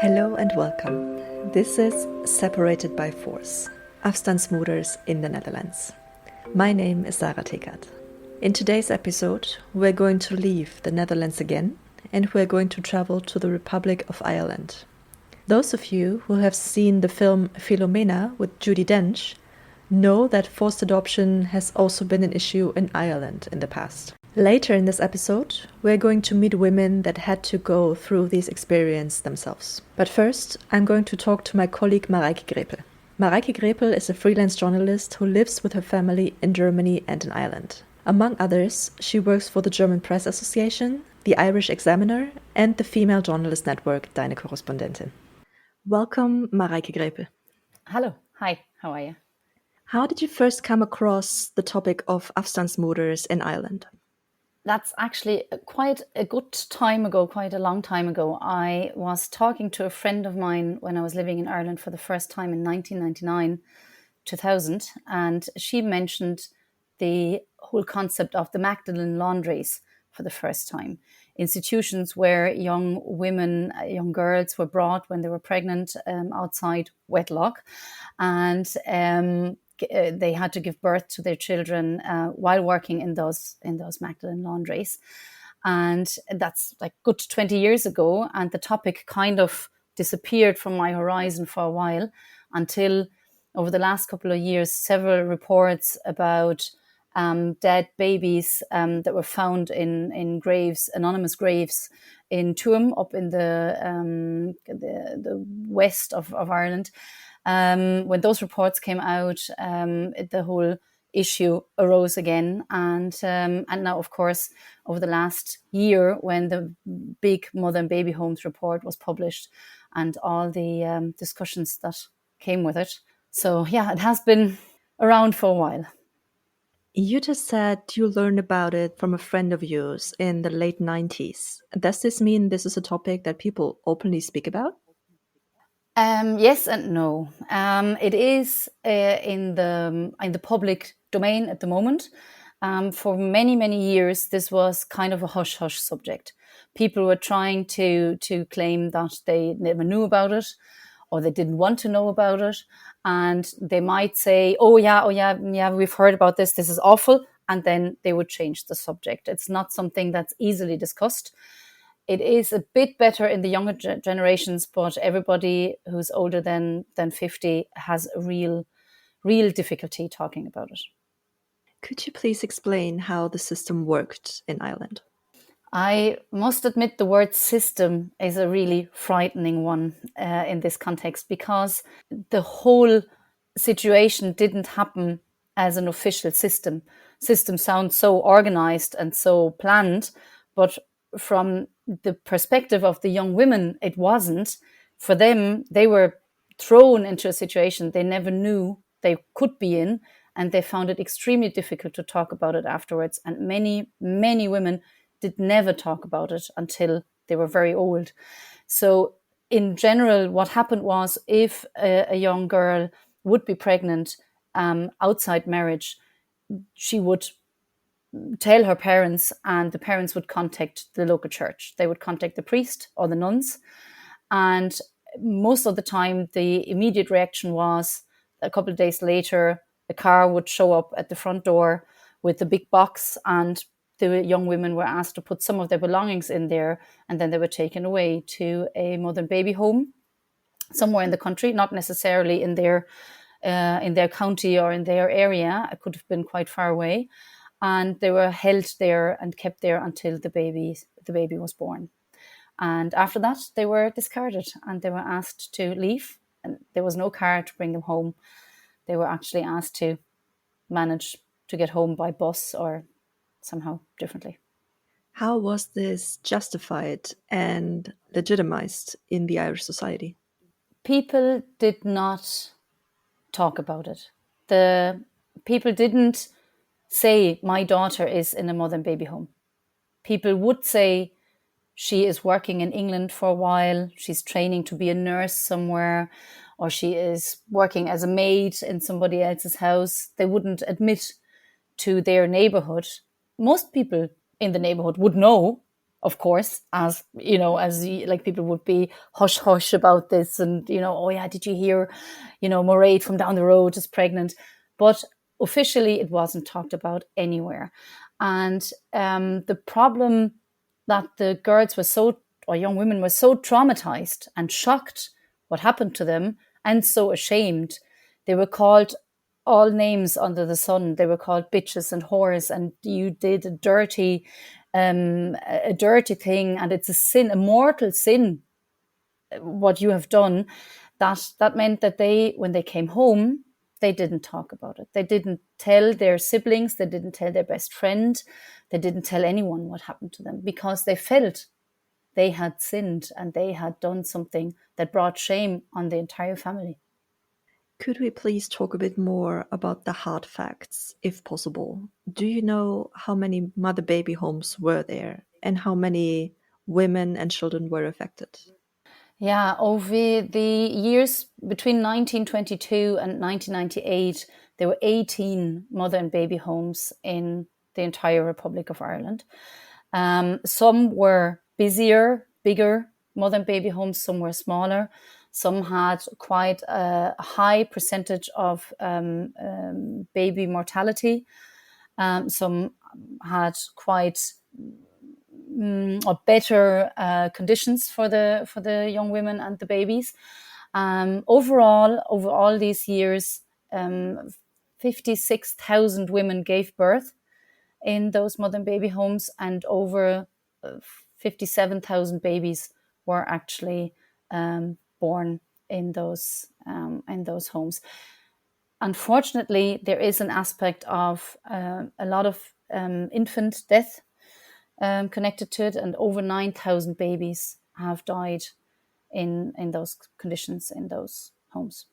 Hello and welcome. This is Separated by Force, afstandsmoeders in the Netherlands. My name is Sarah Tekath. In today's episode, we're going to leave the Netherlands again, and we're going to travel to the Republic of Ireland. Those of you who have seen the film Philomena with Judi Dench know that forced adoption has also been an issue in Ireland in the past. Later in this episode, we're going to meet women that had to go through these experiences themselves. But first, I'm going to talk to my colleague Mareike Graepel. Mareike Graepel is a freelance journalist who lives with her family in Germany and in Ireland. Among others, she works for the German Press Association, the Irish Examiner, and the female journalist network Deine Korrespondentin. Welcome, Mareike Graepel. Hello. Hi. How are you? How did you first come across the topic of afstandsmoeders in Ireland? That's actually quite a good time ago, quite a long time ago. I was talking to a friend of mine when I was living in Ireland for the first time in 1999, 2000, and she mentioned the whole concept of the Magdalene laundries for the first time. Institutions where young women, young girls were brought when they were pregnant outside wedlock, and they had to give birth to their children while working in those Magdalene laundries. And that's like good 20 years ago. And the topic kind of disappeared from my horizon for a while until over the last couple of years, several reports about dead babies that were found in graves, anonymous graves in Tuam up in the west of Ireland. When those reports came out, the whole issue arose again, and now, of course, over the last year, when the big Mother and Baby Homes report was published, and all the discussions that came with it. So, yeah, it has been around for a while. You just said you learned about it from a friend of yours in the late 90s. Does this mean this is a topic that people openly speak about? Yes and no. It is in the public domain at the moment. For many years, this was kind of a hush-hush subject. People were trying to claim that they never knew about it, or they didn't want to know about it, and they might say, "Oh yeah, we've heard about this. This is awful," and then they would change the subject. It's not something that's easily discussed. It is a bit better in the younger generations, but everybody who's older than 50 has a real difficulty talking about it. Could you please explain how the system worked in Ireland? I must admit the word system is a really frightening one in this context, because the whole situation didn't happen as an official system. System sounds so organized and so planned, but from the perspective of the young women, it wasn't. For them, they were thrown into a situation they never knew they could be in, and they found it extremely difficult to talk about it afterwards. And many women did never talk about it until they were very old. So in general, what happened was, if a young girl would be pregnant outside marriage, she would tell her parents, and the parents would contact the local church. They would contact the priest or the nuns. And most of the time, the immediate reaction was, a couple of days later, a car would show up at the front door with a big box, and the young women were asked to put some of their belongings in there, and then they were taken away to a mother and baby home somewhere in the country, not necessarily in their county or in their area. It could have been quite far away. And they were held there and kept there until the baby was born. And after that, they were discarded, and they were asked to leave. And there was no car to bring them home. They were actually asked to manage to get home by bus or somehow differently. How was this justified and legitimized in the Irish society? People did not talk about it. The people didn't say, "My daughter is in a mother and baby home." People would say, "She is working in England for a while, she's training to be a nurse somewhere, or she is working as a maid in somebody else's house." They wouldn't admit to their neighborhood. Most people in the neighborhood would know, of course, as like people would be hush hush about this, and oh yeah, did you hear, Mairead from down the road is pregnant, but officially it wasn't talked about anywhere. And the problem that the girls were or young women were so traumatized and shocked what happened to them, and so ashamed. They were called all names under the sun. They were called bitches and whores, and you did a dirty thing, and it's a sin, a mortal sin, what you have done. That meant that when they came home, they didn't talk about it. They didn't tell their siblings. They didn't tell their best friend. They didn't tell anyone what happened to them, because they felt they had sinned and they had done something that brought shame on the entire family. Could we please talk a bit more about the hard facts, if possible? Do you know how many mother-baby homes were there and how many women and children were affected? Yeah, over the years between 1922 and 1998, there were 18 mother and baby homes in the entire Republic of Ireland. Some were bigger mother and baby homes, some were smaller. Some had quite a high percentage of baby mortality. Some had quite or better conditions for the young women and the babies. Overall, over all these years, 56,000 women gave birth in those mother and baby homes, and over 57,000 babies were actually born in those homes. Unfortunately, there is an aspect of a lot of infant death connected to it, and over 9,000 babies have died in those conditions in those homes.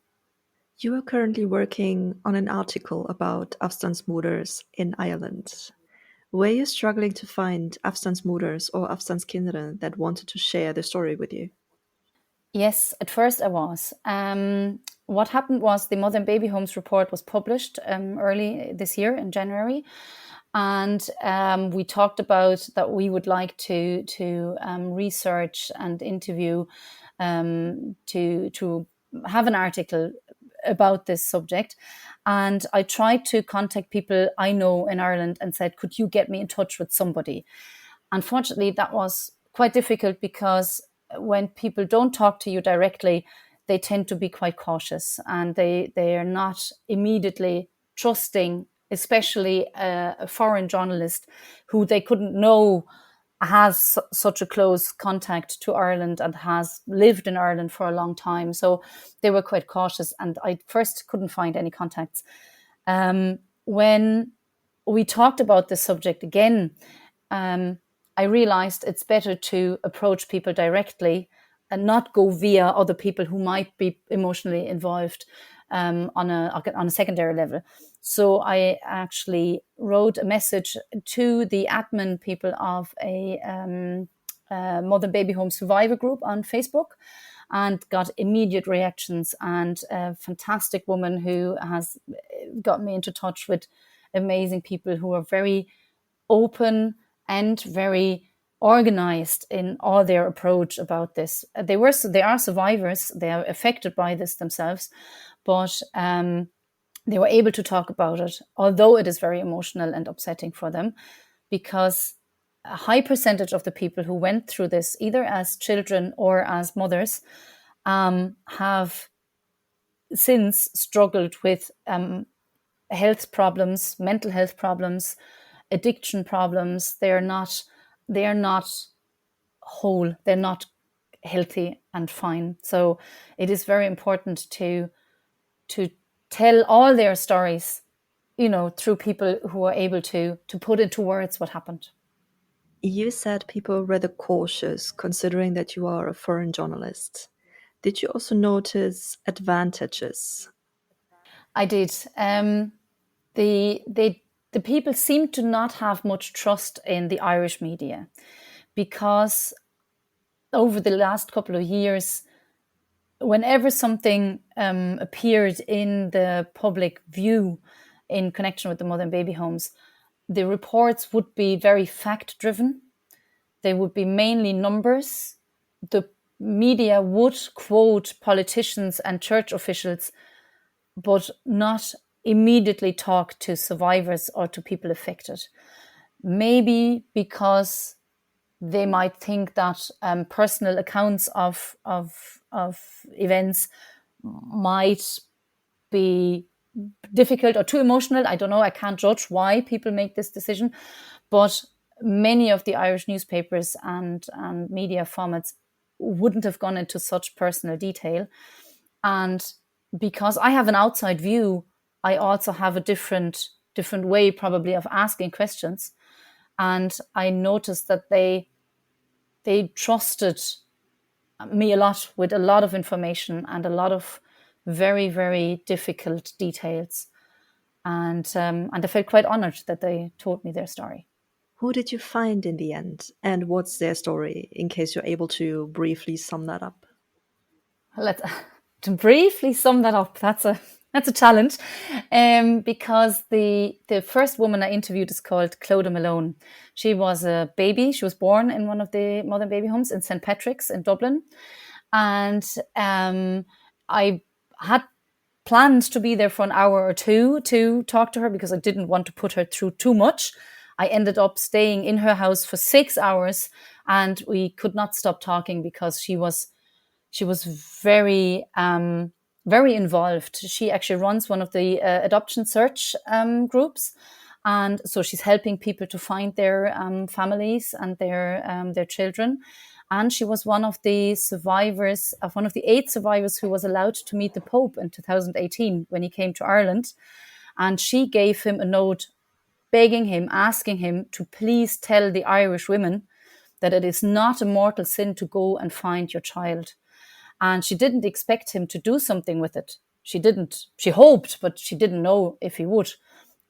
You are currently working on an article about afstandsmoeders in Ireland. Were you struggling to find afstandsmoeders or afstandskinderen that wanted to share the story with you? Yes, at first I was. What happened was the Mother and Baby Homes report was published early this year in January. And we talked about that we would like to research and interview to have an article about this subject. And I tried to contact people I know in Ireland and said, could you get me in touch with somebody? Unfortunately, that was quite difficult, because when people don't talk to you directly, they tend to be quite cautious, and they are not immediately trusting, especially a foreign journalist who they couldn't know has such a close contact to Ireland and has lived in Ireland for a long time. So they were quite cautious, and I first couldn't find any contacts. When we talked about this subject again, I realized it's better to approach people directly and not go via other people who might be emotionally involved on a secondary level. So I actually wrote a message to the admin people of a Mother and Baby Home Survivor group on Facebook, and got immediate reactions, and a fantastic woman who has got me into touch with amazing people who are very open and very organized in all their approach about this. They are survivors. They are affected by this themselves, but they were able to talk about it, although it is very emotional and upsetting for them, because a high percentage of the people who went through this, either as children or as mothers, have since struggled with health problems, mental health problems, addiction problems. They are not whole. They're not healthy and fine. So it is very important to tell all their stories, through people who are able to put into words what happened. You said people were rather cautious, considering that you are a foreign journalist. Did you also notice advantages? I did. The people seem to not have much trust in the Irish media, because over the last couple of years, whenever something appeared in the public view in connection with the mother and baby homes, the reports would be very fact-driven. they would be mainly numbers. The media would quote politicians and church officials, but not immediately talk to survivors or to people affected. Maybe because they might think that personal accounts of events might be difficult or too emotional. I don't know. I can't judge why people make this decision, but many of the Irish newspapers and media formats wouldn't have gone into such personal detail. And because I have an outside view, I also have a different way probably of asking questions. And I noticed that they trusted me a lot with a lot of information and a lot of very, very difficult details. And I felt quite honored that they told me their story. Who did you find in the end, and what's their story, in case you're able to briefly sum that up? To briefly sum that up, that's a challenge, because the first woman I interviewed is called Clodagh Malone. She was a baby. She was born in one of the modern baby homes in St. Patrick's in Dublin. And I had planned to be there for an hour or two to talk to her because I didn't want to put her through too much. I ended up staying in her house for 6 hours, and we could not stop talking because she was very, very involved. She actually runs one of the adoption search groups. And so she's helping people to find their families and their children. And she was one of the survivors, of one of the 8 survivors who was allowed to meet the Pope in 2018 when he came to Ireland. And she gave him a note begging him, asking him to please tell the Irish women that it is not a mortal sin to go and find your child. And she didn't expect him to do something with it. She didn't. She hoped, but she didn't know if he would.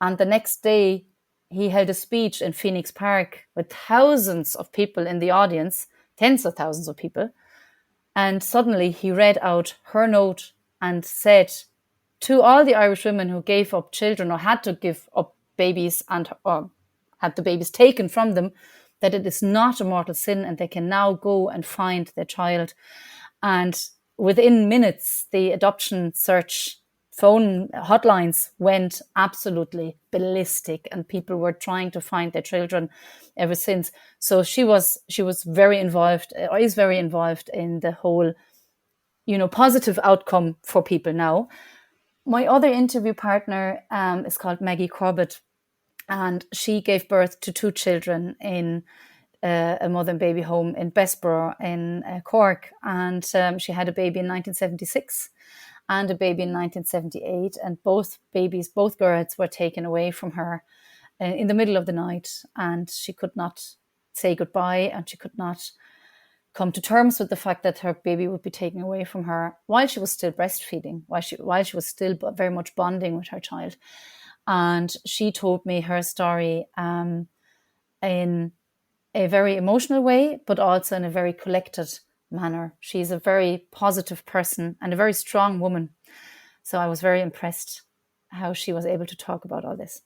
And the next day, he held a speech in Phoenix Park with thousands of people in the audience, tens of thousands of people. And suddenly he read out her note and said to all the Irish women who gave up children or had to give up babies and or had the babies taken from them, that it is not a mortal sin and they can now go and find their child. And within minutes, the adoption search phone hotlines went absolutely ballistic, and people were trying to find their children ever since. So she was very involved, or is very involved in the whole, positive outcome for people now. My other interview partner is called Maggie Corbett, and she gave birth to 2 children in a mother and baby home in Bessborough in Cork. And she had a baby in 1976 and a baby in 1978. And both girls were taken away from her in the middle of the night. And she could not say goodbye, and she could not come to terms with the fact that her baby would be taken away from her while she was still breastfeeding, while she was still very much bonding with her child. And she told me her story in a very emotional way, but also in a very collected manner. She's a very positive person and a very strong woman. So I was very impressed how she was able to talk about all this.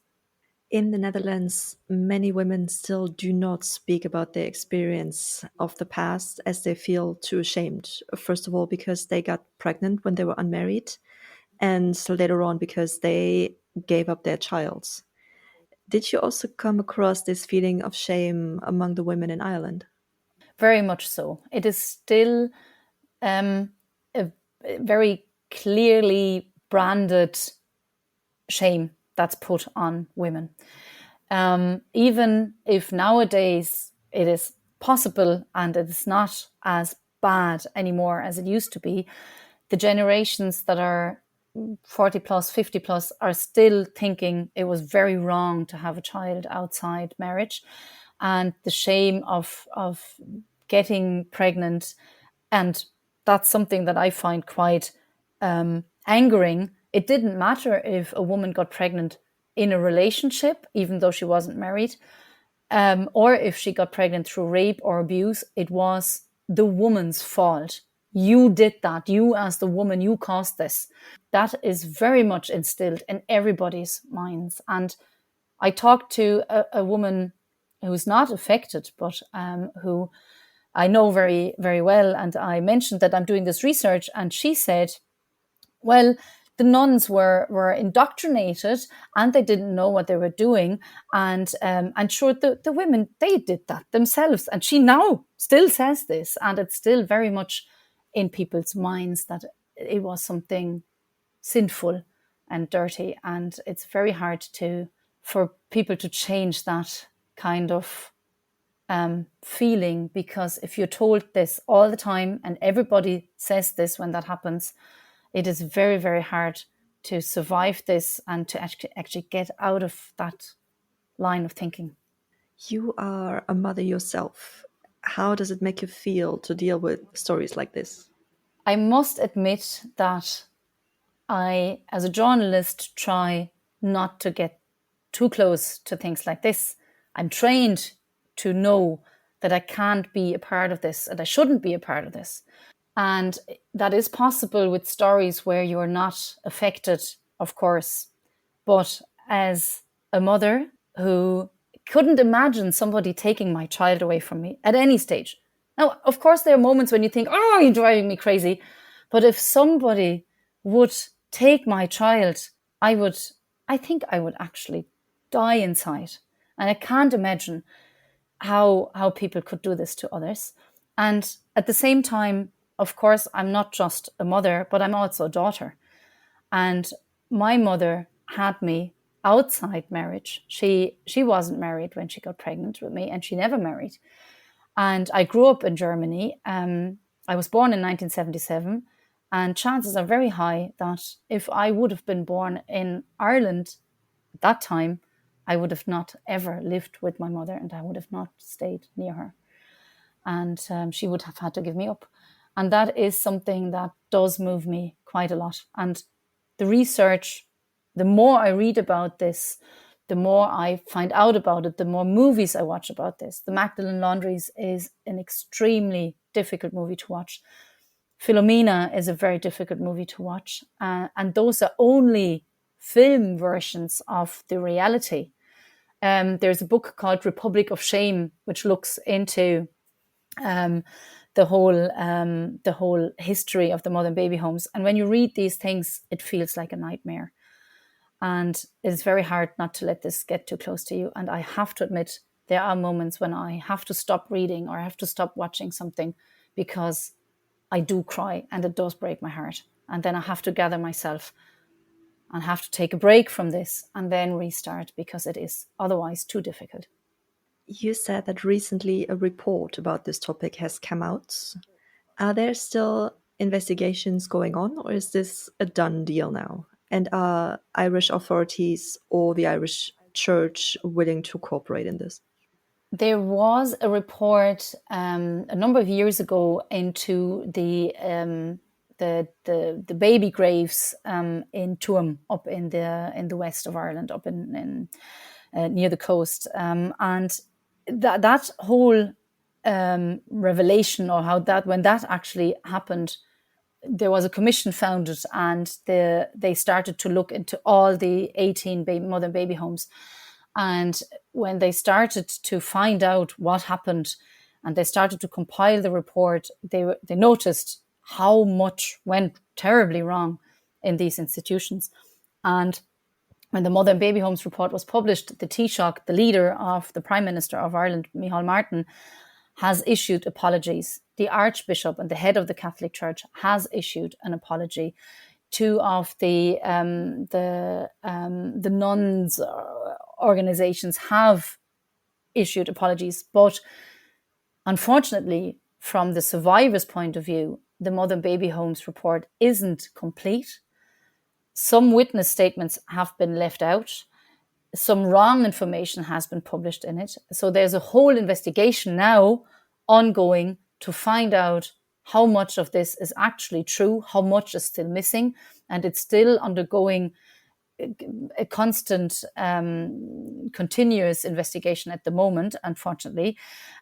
In the Netherlands, many women still do not speak about their experience of the past as they feel too ashamed. First of all, because they got pregnant when they were unmarried, and later on because they gave up their child. Did you also come across this feeling of shame among the women in Ireland? Very much so. It is still a very clearly branded shame that's put on women. Even if nowadays it is possible and it is not as bad anymore as it used to be, the generations that are 40 plus, 50 plus are still thinking it was very wrong to have a child outside marriage. And the shame of getting pregnant, and that's something that I find quite angering. It didn't matter if a woman got pregnant in a relationship, even though she wasn't married, or if she got pregnant through rape or abuse. It was the woman's fault. You did that. You, as the woman, you caused this. That is very much instilled in everybody's minds. And I talked to a woman who's not affected, but who I know very, very well. And I mentioned that I'm doing this research, and she said, well, the nuns were indoctrinated and they didn't know what they were doing. And sure, the women, they did that themselves. And she now still says this, and it's still very much in people's minds that it was something sinful and dirty. And it's very hard for people to change that kind of feeling, because if you're told this all the time and everybody says this when that happens, it is very, very hard to survive this and to actually get out of that line of thinking. You are a mother yourself. How does it make you feel to deal with stories like this? I must admit that I, as a journalist, try not to get too close to things like this. I'm trained to know that I can't be a part of this and I shouldn't be a part of this. And that is possible with stories where you are not affected, of course. But as a mother who couldn't imagine somebody taking my child away from me at any stage. Now, of course, there are moments when you think, oh, you're driving me crazy. But if somebody would take my child, I think I would actually die inside. And I can't imagine how people could do this to others. And at the same time, of course, I'm not just a mother, but I'm also a daughter. And my mother had me outside marriage. She wasn't married when she got pregnant with me, and she never married. And I grew up in Germany. I was born in 1977, and chances are very high that if I would have been born in Ireland at that time, I would have not ever lived with my mother, and I would have not stayed near her. And she would have had to give me up. And that is something that does move me quite a lot. And the research, the more I read about this, the more I find out about it, the more movies I watch about this. The Magdalene Laundries is an extremely difficult movie to watch. Philomena is a very difficult movie to watch. And those are only film versions of the reality. There's a book called Republic of Shame, which looks into the whole history of the mother and baby homes. And when you read these things, it feels like a nightmare. And it's very hard not to let this get too close to you. And I have to admit, there are moments when I have to stop reading or I have to stop watching something because I do cry and it does break my heart. And then I have to gather myself and have to take a break from this and then restart, because it is otherwise too difficult. You said that recently a report about this topic has come out. Are there still investigations going on, or is this a done deal now? And are Irish authorities or the Irish Church willing to cooperate in this? There was a report a number of years ago into the baby graves in Tuam, up in the west of Ireland, up in near the coast, and that whole revelation, or how that, when that actually happened, there was a commission founded, and they started to look into all the 18 mother and baby homes. And when they started to find out what happened, and they started to compile the report, they noticed how much went terribly wrong in these institutions. And when the Mother and Baby Homes report was published, the Taoiseach, the leader of the Prime Minister of Ireland, Micheál Martin, has issued apologies. The Archbishop and the head of the Catholic Church has issued an apology. Two of the nuns organizations have issued apologies, but unfortunately, from the survivors' point of view, the Mother and Baby Homes report isn't complete. Some witness statements have been left out. Some wrong information has been published in it. So there's a whole investigation now ongoing to find out how much of this is actually true, how much is still missing, and it's still undergoing a constant, continuous investigation at the moment, unfortunately.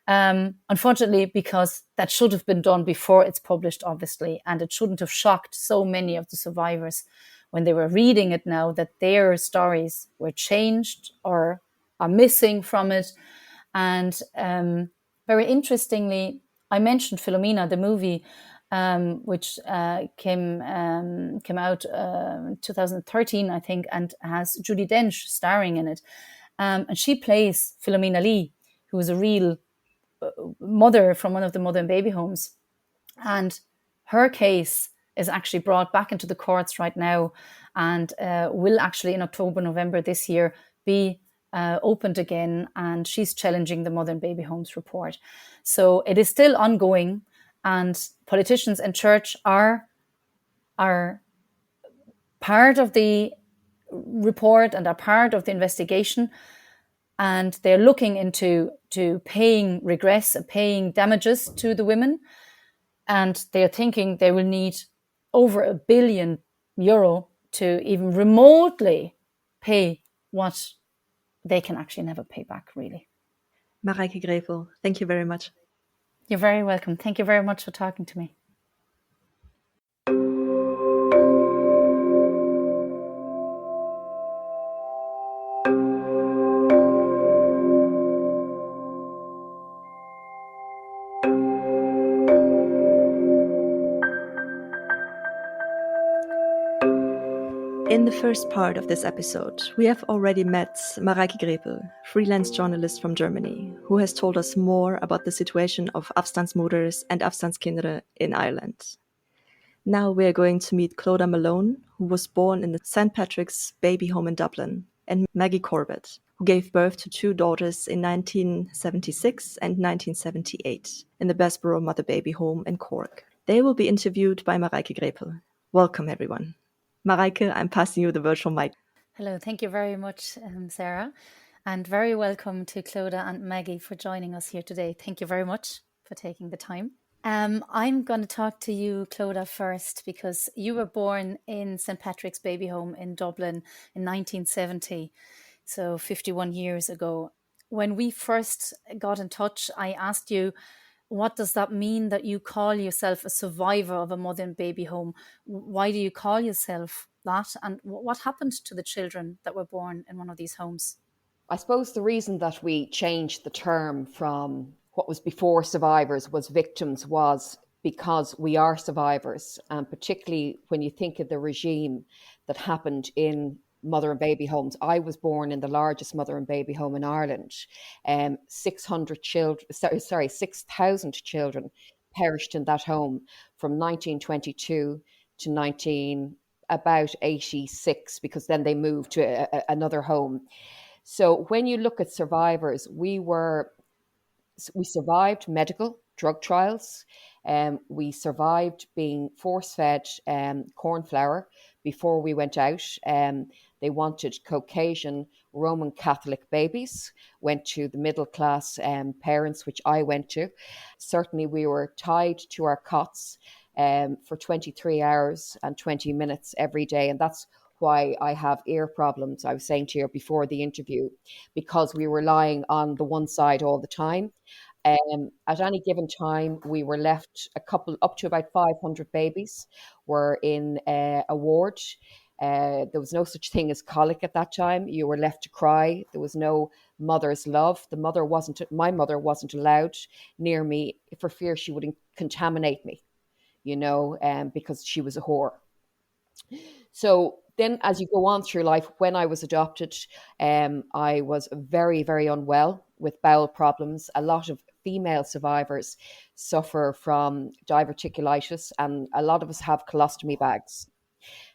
Unfortunately, because that should have been done before it's published, obviously, and it shouldn't have shocked so many of the survivors when they were reading it now that their stories were changed or are missing from it. And very interestingly, I mentioned Philomena, the movie, which came out in 2013, I think, and has Judi Dench starring in it. And she plays Philomena Lee, who is a real mother from one of the mother and baby homes. And her case is actually brought back into the courts right now, and will actually in October, November this year be opened again. And she's challenging the mother and baby homes report. So it is still ongoing, and politicians and church are part of the report and are part of the investigation. And they're looking into paying regress, paying damages to the women. And they're thinking they will need over €1 billion to even remotely pay what they can actually never pay back, really. Mareike Graepel, thank you very much. You're very welcome. Thank you very much for talking to me. In the first part of this episode, we have already met Mareike Graepel, freelance journalist from Germany, who has told us more about the situation of afstandsmoeders and afstandskinderen in Ireland. Now we are going to meet Clodagh Malone, who was born in the St. Patrick's Baby Home in Dublin, and Maggie Corbett, who gave birth to 2 daughters in 1976 and 1978 in the Bessborough Mother Baby Home in Cork. They will be interviewed by Mareike Graepel. Welcome, everyone. Mareike, I'm passing you the virtual mic. Hello, thank you very much, Sarah, and very welcome to Clodagh and Maggie for joining us here today. Thank you very much for taking the time. I'm going to talk to you, Clodagh, first, because you were born in St. Patrick's Baby Home in Dublin in 1970, so 51 years ago. When we first got in touch, I asked you, what does that mean that you call yourself a survivor of a mother and baby home? Why do you call yourself that? And what happened to the children that were born in one of these homes? I suppose the reason that we changed the term from what was before survivors was victims was because we are survivors. And particularly when you think of the regime that happened in mother and baby homes. I was born in the largest mother and baby home in Ireland. 600 children, 6,000 children perished in that home from 1922 to about 86, because then they moved to another home. So when you look at survivors, we survived medical drug trials. We survived being force-fed corn flour before we went out. They wanted Caucasian Roman Catholic babies, went to the middle class parents, which I went to. Certainly we were tied to our cots for 23 hours and 20 minutes every day. And that's why I have ear problems, I was saying to you before the interview, because we were lying on the one side all the time. At any given time, we were left up to about 500 babies were in a ward. There was no such thing as colic at that time. You were left to cry. There was no mother's love. My mother wasn't allowed near me for fear she would contaminate me, because she was a whore. So then as you go on through life, when I was adopted, I was very, very unwell with bowel problems. A lot of female survivors suffer from diverticulitis, and a lot of us have colostomy bags.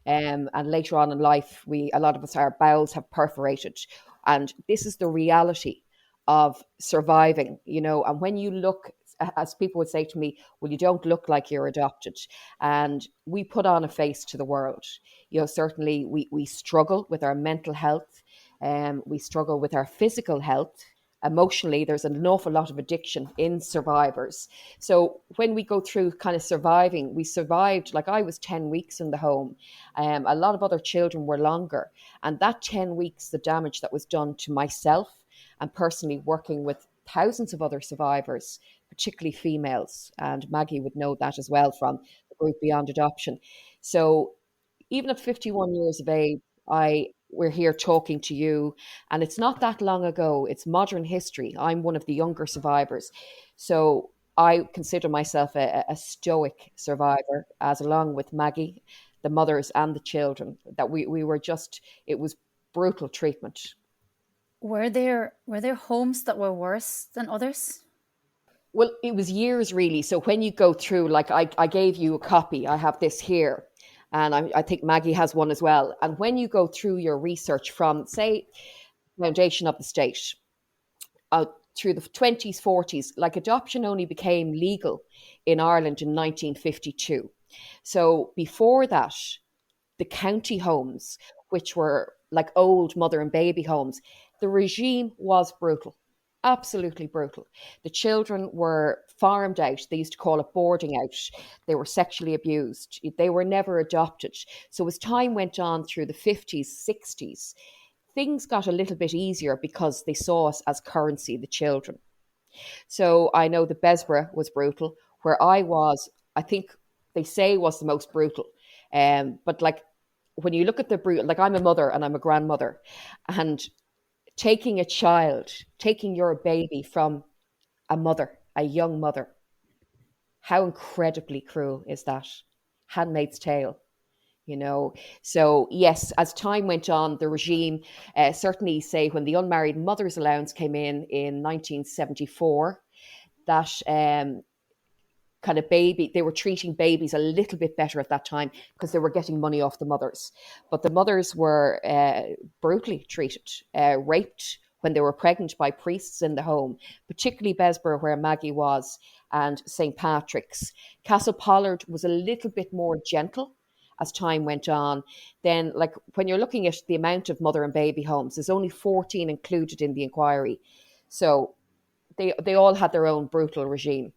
And later on in life, a lot of us, our bowels have perforated. And this is the reality of surviving, and when you look, as people would say to me, well, you don't look like you're adopted. And we put on a face to the world. Certainly we struggle with our mental health. We struggle with our physical health. Emotionally, there's an awful lot of addiction in survivors. So when we go through kind of surviving, we survived, like I was 10 weeks in the home. A lot of other children were longer. And that 10 weeks, the damage that was done to myself, and personally working with thousands of other survivors, particularly females, and Maggie would know that as well from the group Beyond Adoption. So even at 51 years of age, I we're here talking to you. And it's not that long ago. It's modern history. I'm one of the younger survivors. So I consider myself a stoic survivor, as along with Maggie, the mothers and the children, that we were just, it was brutal treatment. Were there homes that were worse than others? Well, it was years really. So when you go through, like I gave you a copy, I have this here, and I think Maggie has one as well. And when you go through your research from, say, foundation of the state, through the 20s, 40s, like adoption only became legal in Ireland in 1952. So before that, the county homes, which were like old mother and baby homes, the regime was brutal, absolutely brutal. The children were farmed out. They used to call it boarding out. They were sexually abused. They were never adopted. So as time went on through the 50s, 60s, things got a little bit easier because they saw us as currency, the children. So I know that Bessborough was brutal. Where I was, I think they say was the most brutal. But like when you look at the brutal, like I'm a mother and I'm a grandmother, and taking a child, taking your baby from a mother, a young mother, how incredibly cruel is that? Handmaid's Tale. So yes, as time went on, the regime, certainly say when the unmarried mothers allowance came in 1974, that kind of baby, they were treating babies a little bit better at that time because they were getting money off the mothers. But the mothers were brutally treated, raped when they were pregnant by priests in the home, particularly Bessborough, where Maggie was, and St. Patrick's. Castlepollard was a little bit more gentle as time went on. Then, like when you're looking at the amount of mother and baby homes, there's only 14 included in the inquiry. So they all had their own brutal regime.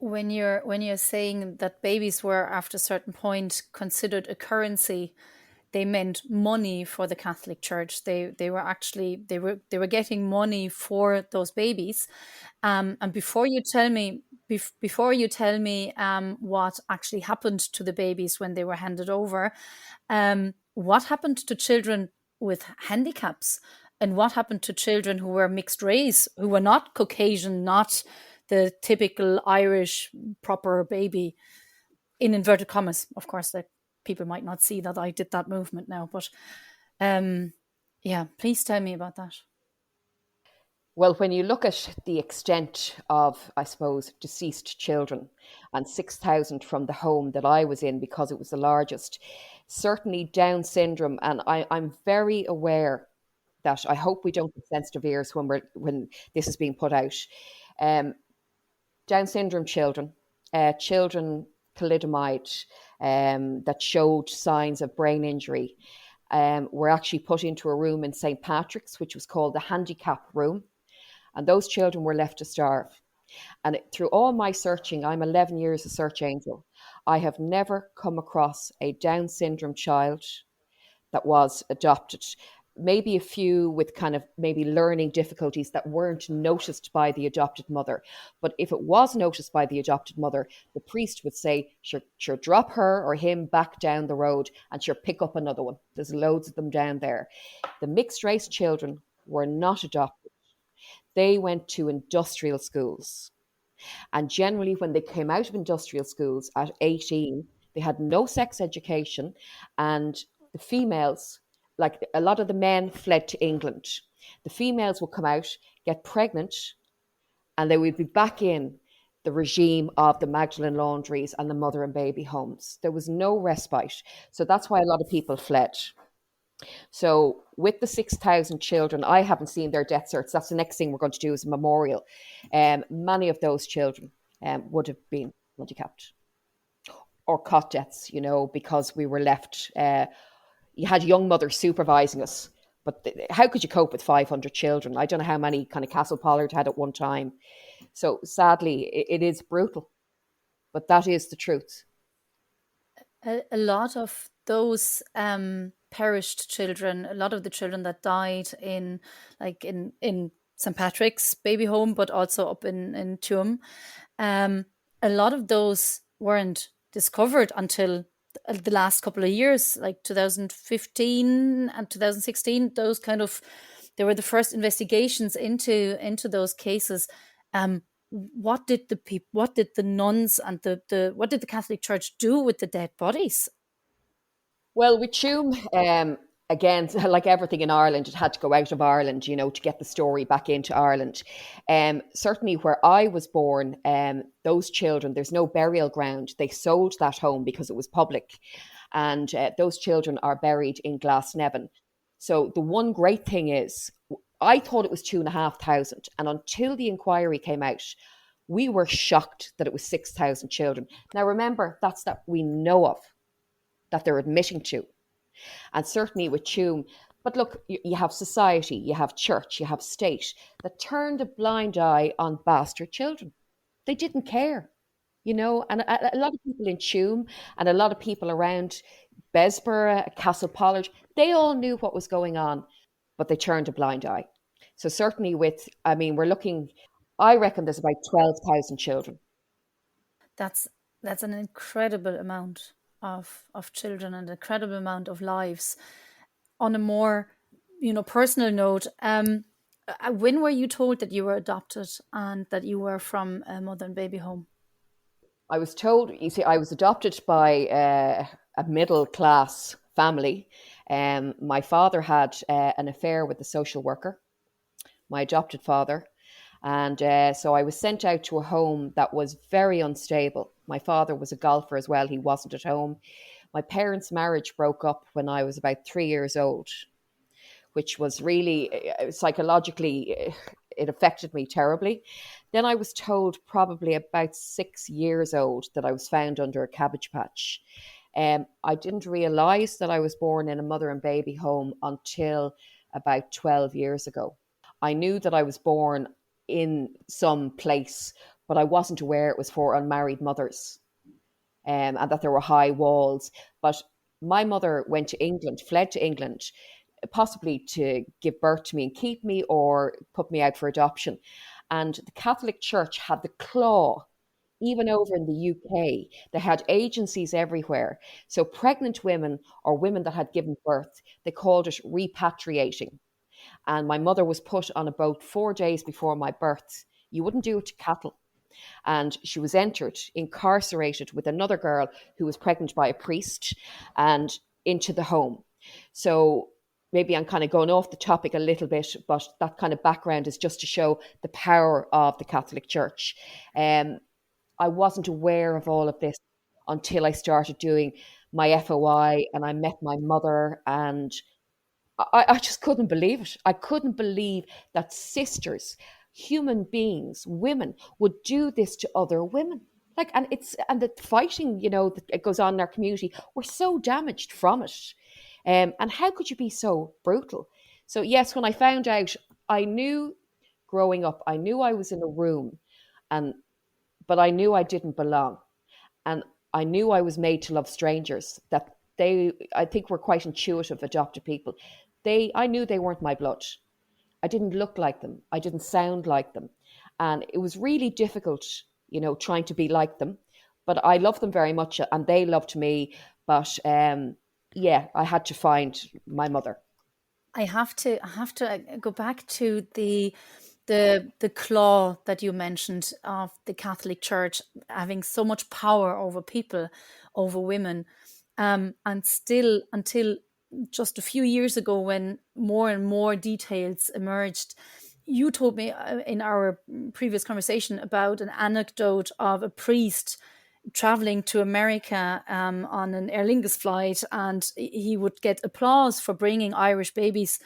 When you're saying that babies were after a certain point considered a currency, they meant money for the Catholic Church. They were actually they were getting money for those babies. And before you tell me what actually happened to the babies when they were handed over, what happened to children with handicaps, and what happened to children who were mixed race, who were not Caucasian, not the typical Irish proper baby, in inverted commas, of course, that people might not see that I did that movement now, but please tell me about that. Well, when you look at the extent of, I suppose, deceased children, and 6,000 from the home that I was in because it was the largest, certainly Down syndrome, and I'm very aware that I hope we don't get sensitive ears when this is being put out. Down syndrome children, thalidomide, that showed signs of brain injury, were actually put into a room in St. Patrick's, which was called the handicap room. And those children were left to starve. And through all my searching, I'm 11 years a search angel, I have never come across a Down syndrome child that was adopted. Maybe a few with kind of maybe learning difficulties that weren't noticed by the adopted mother. But if it was noticed by the adopted mother, the priest would say, sure, drop her or him back down the road and sure, pick up another one. There's loads of them down there. The mixed race children were not adopted. They went to industrial schools. And generally when they came out of industrial schools at 18, they had no sex education, and the females, like a lot of the men fled to England. The females would come out, get pregnant, and they would be back in the regime of the Magdalen laundries and the mother and baby homes. There was no respite. So that's why a lot of people fled. So with the 6,000 children, I haven't seen their death certs. That's the next thing we're going to do as a memorial. Many of those children would have been handicapped or cot deaths, because we were left... you had young mothers supervising us, but how could you cope with 500 children? I don't know how many kind of Castlepollard had at one time. So sadly, it is brutal, but that is the truth. A lot of those perished children, a lot of the children that died in St. Patrick's baby home, but also up in Tuam, a lot of those weren't discovered until the last couple of years, like 2015 and 2016, there were the first investigations into those cases. What did the nuns and what did the Catholic Church do with the dead bodies? Well, with Tuam, again, like everything in Ireland, it had to go out of Ireland, to get the story back into Ireland. Certainly where I was born, those children, there's no burial ground. They sold that home because it was public. And those children are buried in Glasnevin. So the one great thing is, I thought it was 2,500. And until the inquiry came out, we were shocked that it was 6,000 children. Now, remember, that's that we know of, that they're admitting to. And certainly with Tuam, but look, you have society, you have church, you have state that turned a blind eye on bastard children. They didn't care, and a lot of people in Tuam and a lot of people around Bessborough, Castlepollard, they all knew what was going on, but they turned a blind eye. So certainly we're looking, I reckon there's about 12,000 children. That's an incredible amount of children and an incredible amount of lives. On a more, personal note, when were you told that you were adopted and that you were from a mother and baby home? I was told, I was adopted by a middle class family. My father had an affair with the social worker, my adopted father. And so I was sent out to a home that was very unstable. My father was a golfer as well. He wasn't at home. My parents' marriage broke up when I was about 3 years old, which was really psychologically, it affected me terribly. Then I was told probably about 6 years old that I was found under a cabbage patch. I didn't realise that I was born in a mother and baby home until about 12 years ago. I knew that I was born in some place, but I wasn't aware it was for unmarried mothers, and that there were high walls. But my mother went to England, fled to England, possibly to give birth to me and keep me or put me out for adoption. And the Catholic Church had the claw, even over in the UK. They had agencies everywhere. So pregnant women or women that had given birth, they called it repatriating. And my mother was put on a boat 4 days before my birth. You wouldn't do it to cattle. And she was incarcerated with another girl who was pregnant by a priest, and into the home. So maybe I'm kind of going off the topic a little bit, but that kind of background is just to show the power of the Catholic Church. I wasn't aware of all of this until I started doing my FOI and I met my mother, and I just couldn't believe it. I couldn't believe that sisters, human beings, women would do this to other women. And the fighting, that goes on in our community, we're so damaged from it. And how could you be so brutal? So yes, when I found out, I knew growing up, I knew I was in a room, but I knew I didn't belong. And I knew I was made to love strangers, that I think, were quite intuitive, adopted people. I knew they weren't my blood. I didn't look like them. I didn't sound like them. And it was really difficult, trying to be like them. But I loved them very much and they loved me. But I had to find my mother. I have to go back to the claw that you mentioned of the Catholic Church having so much power over people, over women. And still, until just a few years ago, when more and more details emerged, you told me in our previous conversation about an anecdote of a priest traveling to America on an Aer Lingus flight, and he would get applause for bringing Irish babies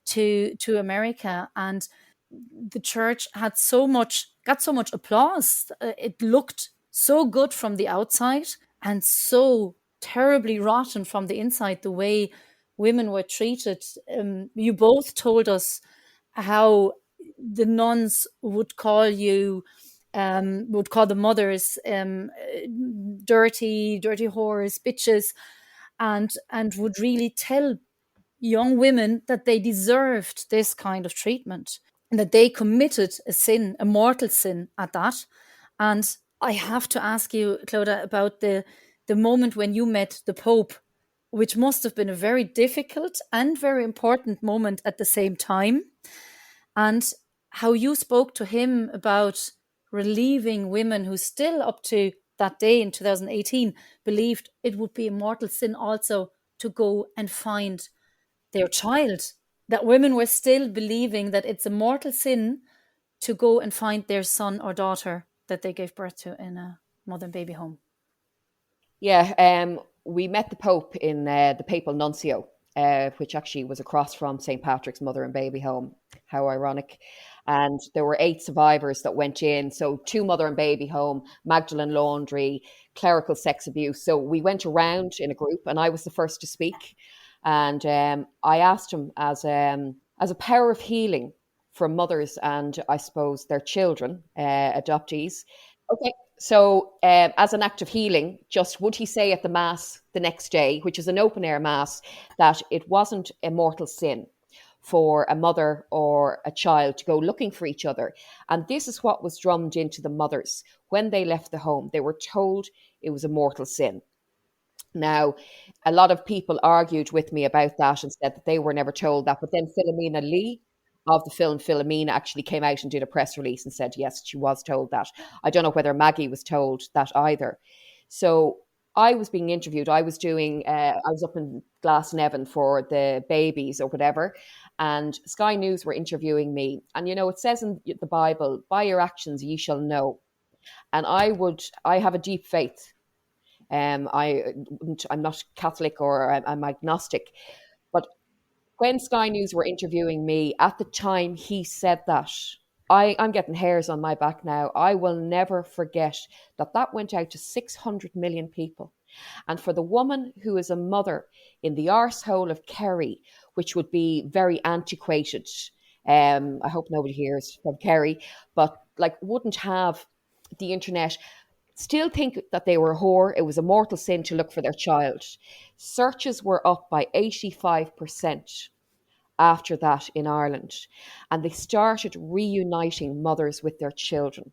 to America. And the church got so much applause. It looked so good from the outside and so terribly rotten from the inside, the way women were treated. You both told us how the nuns would call the mothers dirty whores, bitches, and would really tell young women that they deserved this kind of treatment, and that they committed a sin, a mortal sin at that. And I have to ask you, Clodagh, about the the moment when you met the Pope, which must have been a very difficult and very important moment at the same time, and how you spoke to him about relieving women who still up to that day in 2018 believed it would be a mortal sin also to go and find their child, that women were still believing that it's a mortal sin to go and find their son or daughter that they gave birth to in a mother and baby home. Yeah, we met the Pope in the Papal Nuncio, which actually was across from St. Patrick's Mother and Baby Home. How ironic. And there were 8 survivors that went in. So 2 Mother and Baby Home, Magdalene Laundry, clerical sex abuse. So we went around in a group and I was the first to speak. And I asked him as a power of healing for mothers and I suppose their children, adoptees. Okay, so as an act of healing, just would he say at the Mass the next day, which is an open air Mass, that it wasn't a mortal sin for a mother or a child to go looking for each other? And this is what was drummed into the mothers when they left the home. They were told it was a mortal sin. Now, a lot of people argued with me about that and said that they were never told that. But then Philomena Lee of the film Philomena actually came out and did a press release and said, yes, she was told that. I don't know whether Maggie was told that either. So I was being interviewed. I was up in Glasnevin for the babies or whatever. And Sky News were interviewing me. And, it says in the Bible, by your actions, ye shall know. And I have a deep faith. I'm not Catholic or I'm agnostic. But when Sky News were interviewing me, at the time he said that, I'm getting hairs on my back now. I will never forget that went out to 600 million people. And for the woman who is a mother in the arsehole of Kerry, which would be very antiquated, I hope nobody hears from Kerry, but wouldn't have the internet, still think that they were a whore, it was a mortal sin to look for their child. Searches were up by 85% after that in Ireland. And they started reuniting mothers with their children.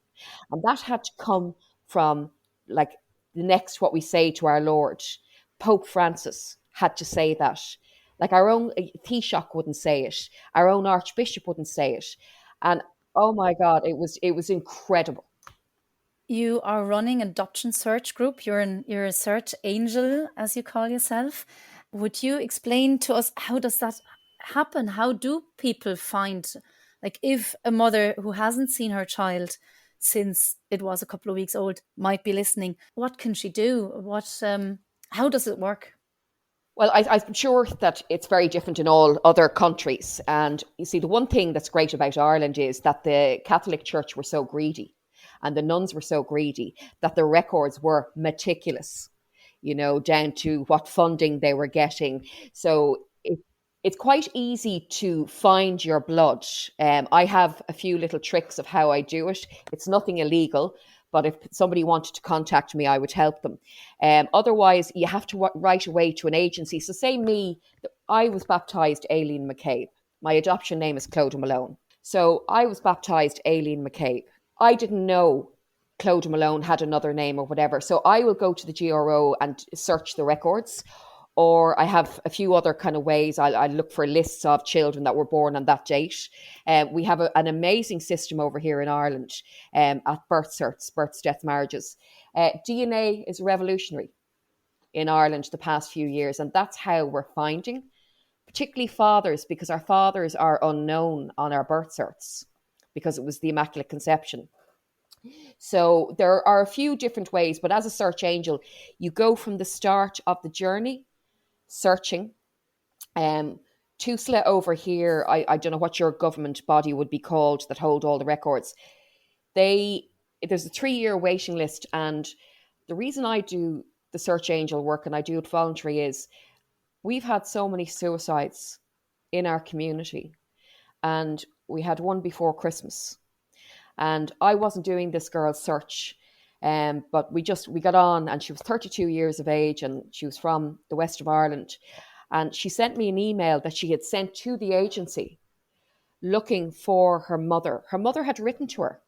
And that had to come from the next, what we say to our Lord. Pope Francis had to say that. Our own Taoiseach wouldn't say it. Our own Archbishop wouldn't say it. And oh my God, it was incredible. You are running an adoption search group. You're a search angel, as you call yourself. Would you explain to us, how does that happen? How do people find, if a mother who hasn't seen her child since it was a couple of weeks old might be listening, what can she do? How does it work? Well, I'm sure that it's very different in all other countries. And you see, the one thing that's great about Ireland is that the Catholic Church were so greedy and the nuns were so greedy that the records were meticulous, down to what funding they were getting. So it's quite easy to find your blood. I have a few little tricks of how I do it. It's nothing illegal, but if somebody wanted to contact me, I would help them. Otherwise, you have to write away to an agency. So say me, I was baptised Aileen McCabe. My adoption name is Clodagh Malone. So I was baptised Aileen McCabe. I didn't know Clodagh Malone had another name or whatever. So I will go to the GRO and search the records. Or I have a few other kind of ways. I look for lists of children that were born on that date. We have an amazing system over here in Ireland at birth certs, births, deaths, marriages. DNA is revolutionary in Ireland the past few years. And that's how we're finding, particularly fathers, because our fathers are unknown on our birth certs because it was the Immaculate Conception. So there are a few different ways. But as a search angel, you go from the start of the journey, searching. TUSLA over here, I don't know what your government body would be called that hold all the records. There's a 3-year waiting list. And the reason I do the search angel work and I do it voluntary is we've had so many suicides in our community. And we had one before Christmas. And I wasn't doing this girl's search. But we got on, and she was 32 years of age and she was from the west of Ireland. And she sent me an email that she had sent to the agency looking for her mother. Her mother had written to her,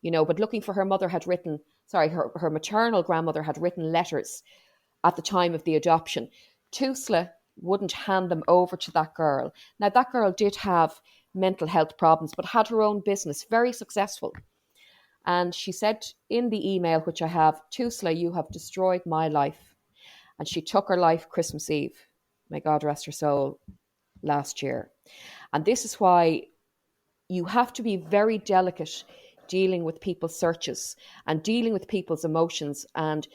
but looking for her mother had written, her maternal grandmother had written letters at the time of the adoption. Tusla wouldn't hand them over to that girl. Now, that girl did have mental health problems, but had her own business, very successful. And she said in the email, which I have, Tusla, you have destroyed my life. And she took her life Christmas Eve, may God rest her soul, last year. And this is why you have to be very delicate dealing with people's searches and dealing with people's emotions. And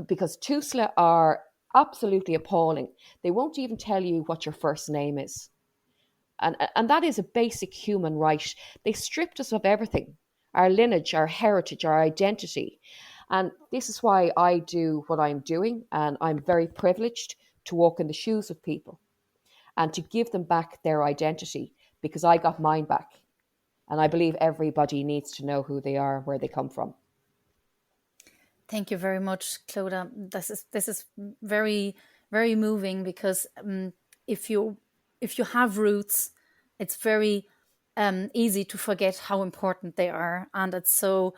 because Tusla are absolutely appalling. They won't even tell you what your first name is. And that is a basic human right. They stripped us of everything, our lineage, our heritage, our identity. And this is why I do what I'm doing. And I'm very privileged to walk in the shoes of people and to give them back their identity, because I got mine back. And I believe everybody needs to know who they are, where they come from. Thank you very much, Clodagh. This is very, very moving, because if you have roots, it's very easy to forget how important they are, and it's so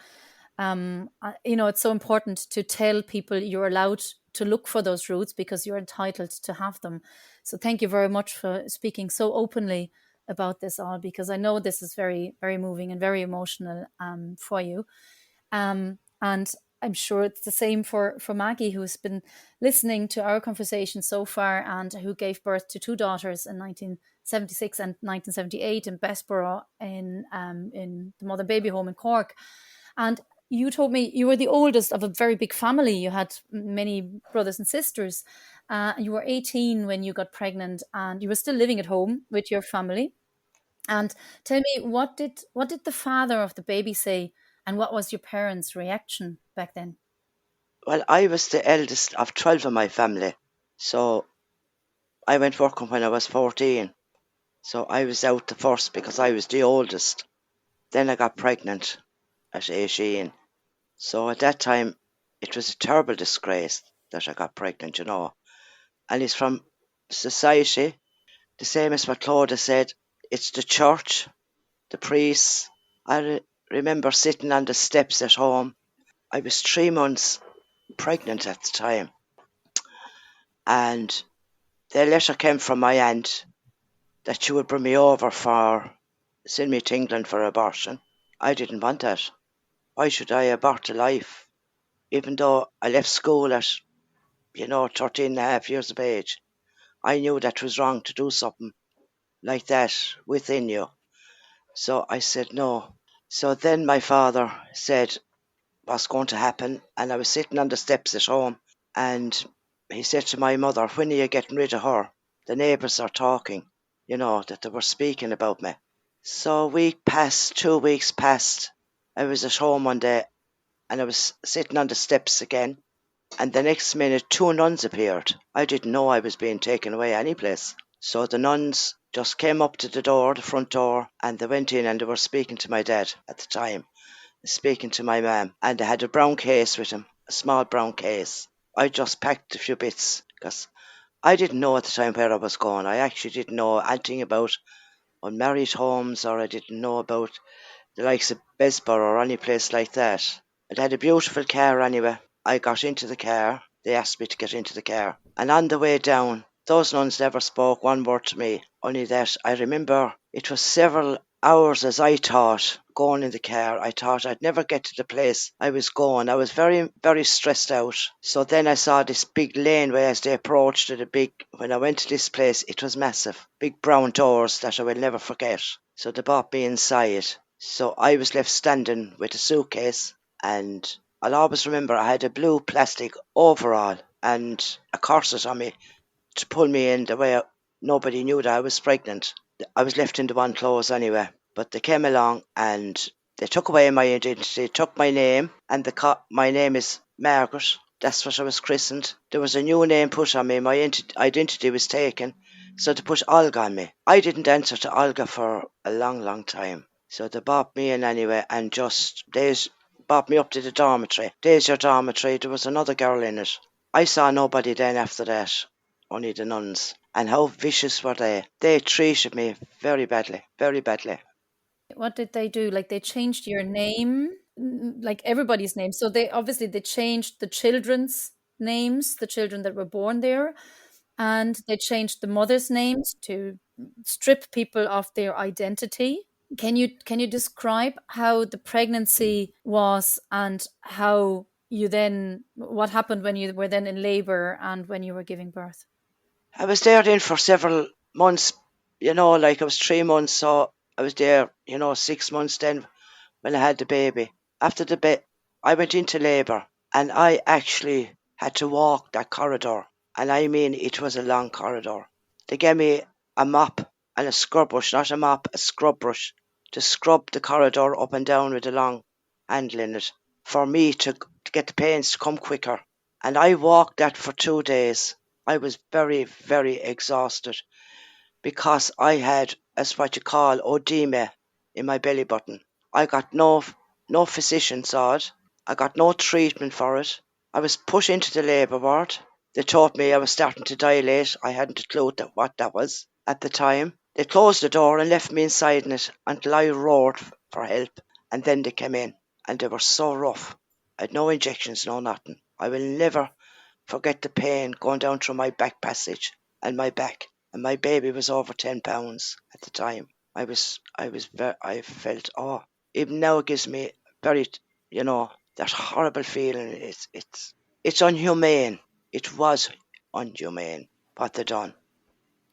it's so important to tell people you're allowed to look for those roots because you're entitled to have them. So thank you very much for speaking so openly about this all, because I know this is very, very moving and very emotional for you. And I'm sure it's the same for Maggie, who's been listening to our conversation so far and who gave birth to two daughters in 1976 and 1978 in Bessborough in the Mother Baby Home in Cork. And you told me you were the oldest of a very big family. You had many brothers and sisters. You were 18 when you got pregnant, and you were still living at home with your family. And tell me, what did the father of the baby say, and what was your parents' reaction back then? Well, I was the eldest of 12 in my family. So I went working when I was 14. So I was out the first because I was the oldest. Then I got pregnant at 18. So at that time, it was a terrible disgrace that I got pregnant, And it's from society, the same as what Clodagh said. It's the church, the priests. I remember sitting on the steps at home. I was 3 months pregnant at the time. And the letter came from my aunt that she would bring me over send me to England for abortion. I didn't want that. Why should I abort a life? Even though I left school at, 13 and a half years of age, I knew that was wrong to do something like that within you. So I said no. So then my father said what's going to happen, and I was sitting on the steps at home, and he said to my mother, when are you getting rid of her? The neighbours are talking, that they were speaking about me. So 2 weeks passed. I was at home one day, and I was sitting on the steps again, and the next minute 2 nuns appeared. I didn't know I was being taken away anyplace. So the nuns just came up to the front door, and they went in and they were speaking to my dad at the time, speaking to my mum, and they had a brown case with them, a small brown case. I just packed a few bits because I didn't know at the time where I was going. I actually didn't know anything about unmarried homes, or I didn't know about the likes of Bessborough or any place like that. It had a beautiful car anyway. I got into the car. They asked me to get into the car. And on the way down, those nuns never spoke one word to me. Only that I remember it was several hours as I thought going in the car. I thought I'd never get to the place I was going. I was very, very stressed out. So then I saw this big laneway as they approached it. When I went to this place, it was massive. Big brown doors that I will never forget. So they brought me inside. So I was left standing with a suitcase, and I'll always remember I had a blue plastic overall and a corset on me to pull me in the way nobody knew that I was pregnant. I was left in the one clothes anyway, but they came along and they took away my identity, took my name, and my name is Margaret. That's what I was christened. There was a new name put on me. My identity was taken, so they put Olga on me. I didn't answer to Olga for a long, long time. So they brought me in anyway, and they brought me up to the dormitory. There's your dormitory. There was another girl in it. I saw nobody then after that, only the nuns. And how vicious were they? They treated me very badly, very badly. What did they do? Like, they changed your name, like everybody's name. So they changed the children's names, the children that were born there, and they changed the mothers' names to strip people of their identity. Can you describe how the pregnancy was and how you then, what happened when you were then in labor and when you were giving birth? I was there then for several months, like I was 3 months, so I was there, 6 months then when I had the baby. After I went into labour and I actually had to walk that corridor. And I mean, it was a long corridor. They gave me a mop and a scrub brush, not a mop, a scrub brush, to scrub the corridor up and down with a long handle in it for me to get the pains to come quicker. And I walked that for 2 days. I was very, very exhausted because I had, as what you call, oedema in my belly button. I got no physician saw it. I got no treatment for it. I was put into the labour ward. They told me I was starting to dilate. I hadn't a clue what that was at the time. They closed the door and left me inside in it until I roared for help. And then they came in and they were so rough. I had no injections, no nothing. I will never forget the pain going down through my back passage and my back. And my baby was over 10 pounds at the time. I felt, even now it gives me very, that horrible feeling. It's inhumane. It was inhumane what they done.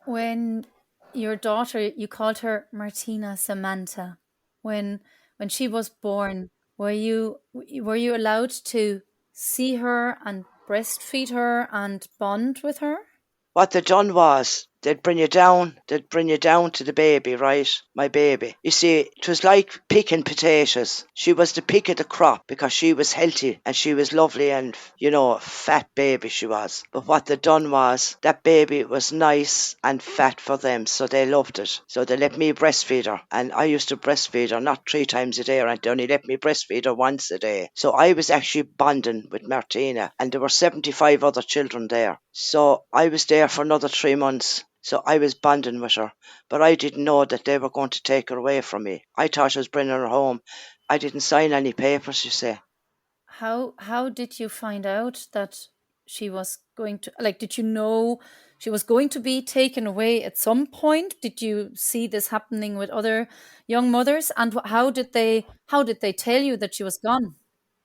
When your daughter, you called her Martina Samantha, when she was born, were you allowed to see her and breastfeed her and bond with her? What they done was they'd bring you down to the baby, right? My baby. You see, it was like picking potatoes. She was the pick of the crop because she was healthy and she was lovely and, fat baby she was. But what they done was that baby was nice and fat for them, so they loved it. So they let me breastfeed her. And I used to breastfeed her not 3 times a day, and they only let me breastfeed her once a day. So I was actually bonding with Martina, and there were 75 other children there. So I was there for another 3 months. So I was bonding with her, but I didn't know that they were going to take her away from me. I thought I was bringing her home. I didn't sign any papers, you see. How did you find out that she was going to, did you know she was going to be taken away at some point? Did you see this happening with other young mothers? And how did they tell you that she was gone?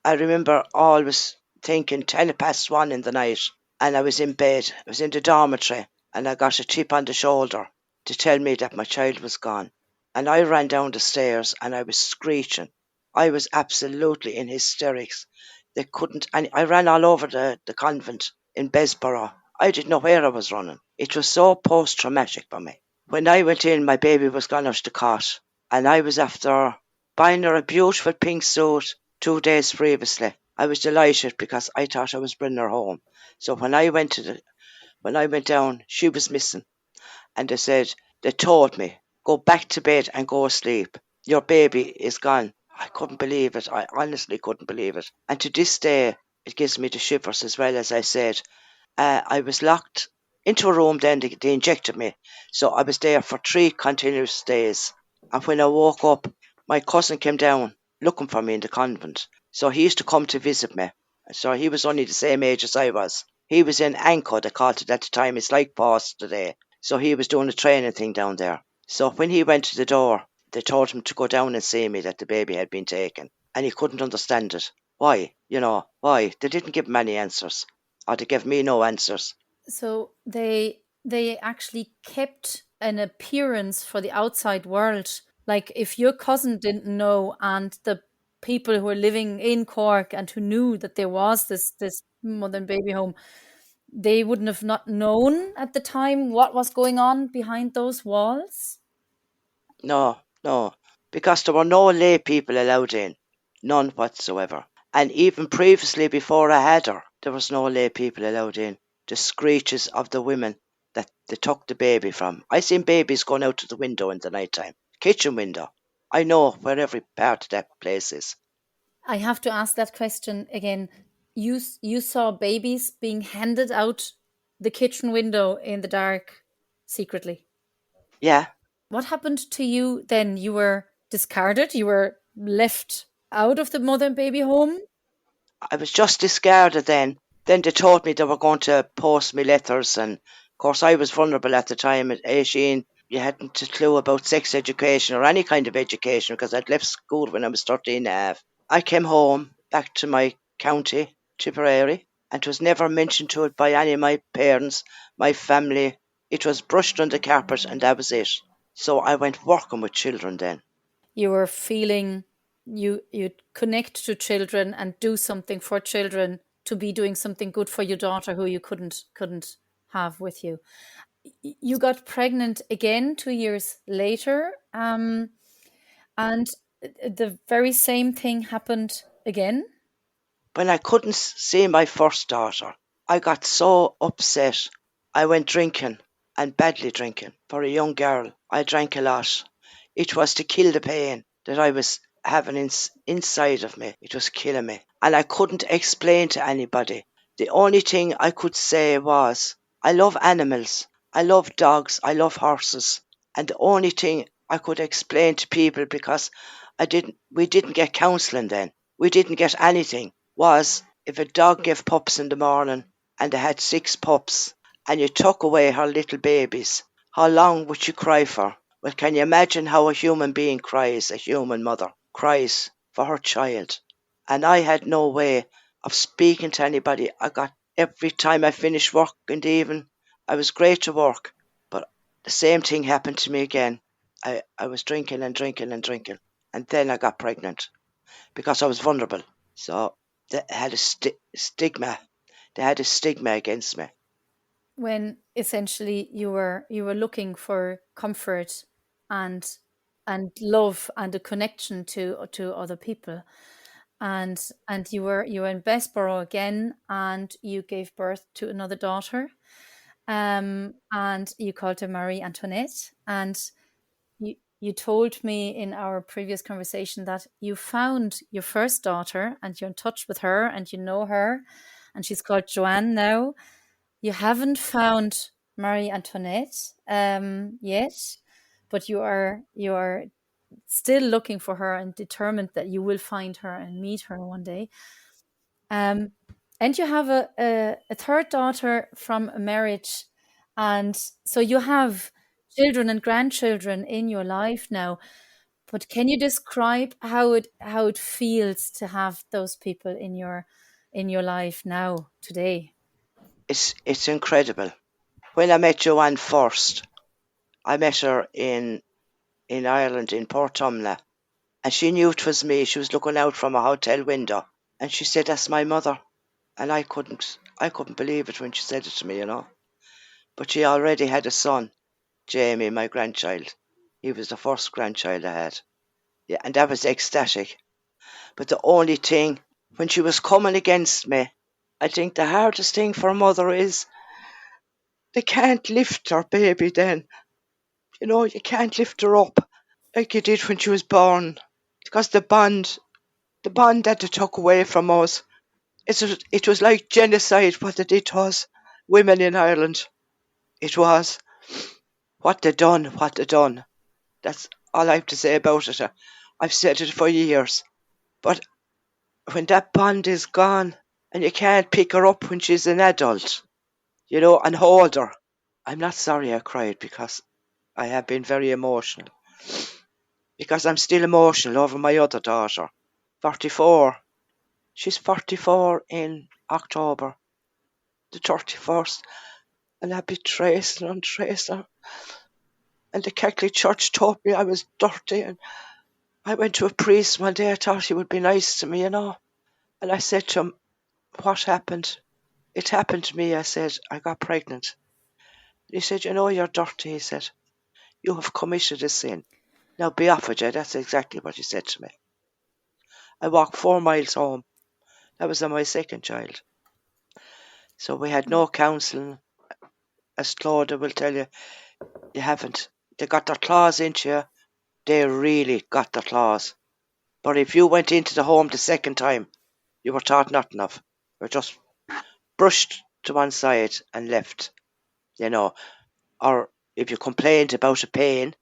I remember always thinking 1:10 in the night, and I was in bed. I was in the dormitory, and I got a tip on the shoulder to tell me that my child was gone. And I ran down the stairs and I was screeching. I was absolutely in hysterics. They couldn't, and I ran all over the convent in Bessborough. I didn't know where I was running. It was so post-traumatic for me. When I went in, my baby was gone out the cot, and I was after buying her a beautiful pink suit 2 days previously. I was delighted because I thought I was bringing her home. So when I went down, she was missing. And they told me, go back to bed and go asleep. Your baby is gone. I couldn't believe it. I honestly couldn't believe it. And to this day, it gives me the shivers as well. As I said, I was locked into a room then. They injected me. So I was there for 3 continuous days. And when I woke up, my cousin came down looking for me in the convent. So he used to come to visit me. So he was only the same age as I was. He was in Anco, they called it at the time. It's like Pause today. So he was doing a training thing down there. So when he went to the door, they told him to go down and see me, that the baby had been taken. And he couldn't understand it. Why? Why? They didn't give him any answers. Or they gave me no answers. So they actually kept an appearance for the outside world. Like if your cousin didn't know, and the people who were living in Cork and who knew that there was this mother and baby home, they wouldn't have not known at the time what was going on behind those walls? No, because there were no lay people allowed in, none whatsoever. And even previously, before I had her, there was no lay people allowed in. The screeches of the women that they took the baby from. I seen babies going out to the window in the night time, kitchen window. I know where every part of that place is. I have to ask that question again. You saw babies being handed out the kitchen window in the dark secretly? Yeah. What happened to you then? You were discarded? You were left out of the mother and baby home? I was just discarded then. Then they told me they were going to post me letters, and of course I was vulnerable at the time at 18. You hadn't a clue about sex education or any kind of education because I'd left school when I was 13 and a half. I came home back to my county, Tipperary, and it was never mentioned to it by any of my parents, my family. It was brushed under the carpet and that was it. So I went working with children then. You were feeling you'd connect to children and do something for children, to be doing something good for your daughter who you couldn't have with you. You got pregnant again 2 years later, and the very same thing happened again. When I couldn't see my first daughter, I got so upset. I went drinking, and badly drinking. For a young girl, I drank a lot. It was to kill the pain that I was having inside of me. It was killing me. And I couldn't explain to anybody. The only thing I could say was, I love animals. I love dogs. I love horses. And the only thing I could explain to people, because we didn't get counselling then. We didn't get anything, was if a dog gave pups in the morning and they had 6 pups and you took away her little babies, how long would you cry for? Well, can you imagine how a human being cries, a human mother cries for her child? And I had no way of speaking to anybody. Every time I finished work in the evening, I was great to work, but the same thing happened to me again. I was drinking and drinking and drinking, and then I got pregnant because I was vulnerable. So they had a stigma. They had a stigma against me. When essentially you were looking for comfort and love and a connection to other people, and you were in Bessborough again, and you gave birth to another daughter, and you called her Marie Antoinette, and you told me in our previous conversation that you found your first daughter and you're in touch with her and you know her, and she's called Joanne now. You haven't found Marie Antoinette yet, but you are still looking for her and determined that you will find her and meet her one day. And you have a third daughter from a marriage, and so you have children and grandchildren in your life now. But can you describe how it feels to have those people in your life now today? It's incredible. When I met Joanne first, I met her in Ireland, in Portumna, and she knew it was me. She was looking out from a hotel window, and she said, "That's my mother." And I couldn't believe it when she said it to me, But she already had a son, Jamie, my grandchild. He was the first grandchild I had. Yeah, and that was ecstatic. But the only thing, when she was coming against me, I think the hardest thing for a mother is they can't lift her baby then. You can't lift her up like you did when she was born. Because the bond that they took away from us, it was like genocide what they did to us, women in Ireland. It was. What they done. That's all I have to say about it. I've said it for years. But when that bond is gone and you can't pick her up when she's an adult, and hold her. I'm not sorry I cried because I have been very emotional. Because I'm still emotional over my other daughter, 44. She's 44 in October, the 31st. And I betrayed and untraced her. And the Catholic Church told me I was dirty. And I went to a priest one day. I thought he would be nice to me, And I said to him, "What happened?" "It happened to me," I said. "I got pregnant." He said, "You're dirty," he said. "You have committed a sin. Now be off with you." That's exactly what he said to me. I walked 4 miles home. That was on my second child. So we had no counselling. As Clodagh will tell you, you haven't. They got their claws into you. They really got their claws. But if you went into the home the second time, you were taught nothing of. You were just brushed to one side and left. Or if you complained about a pain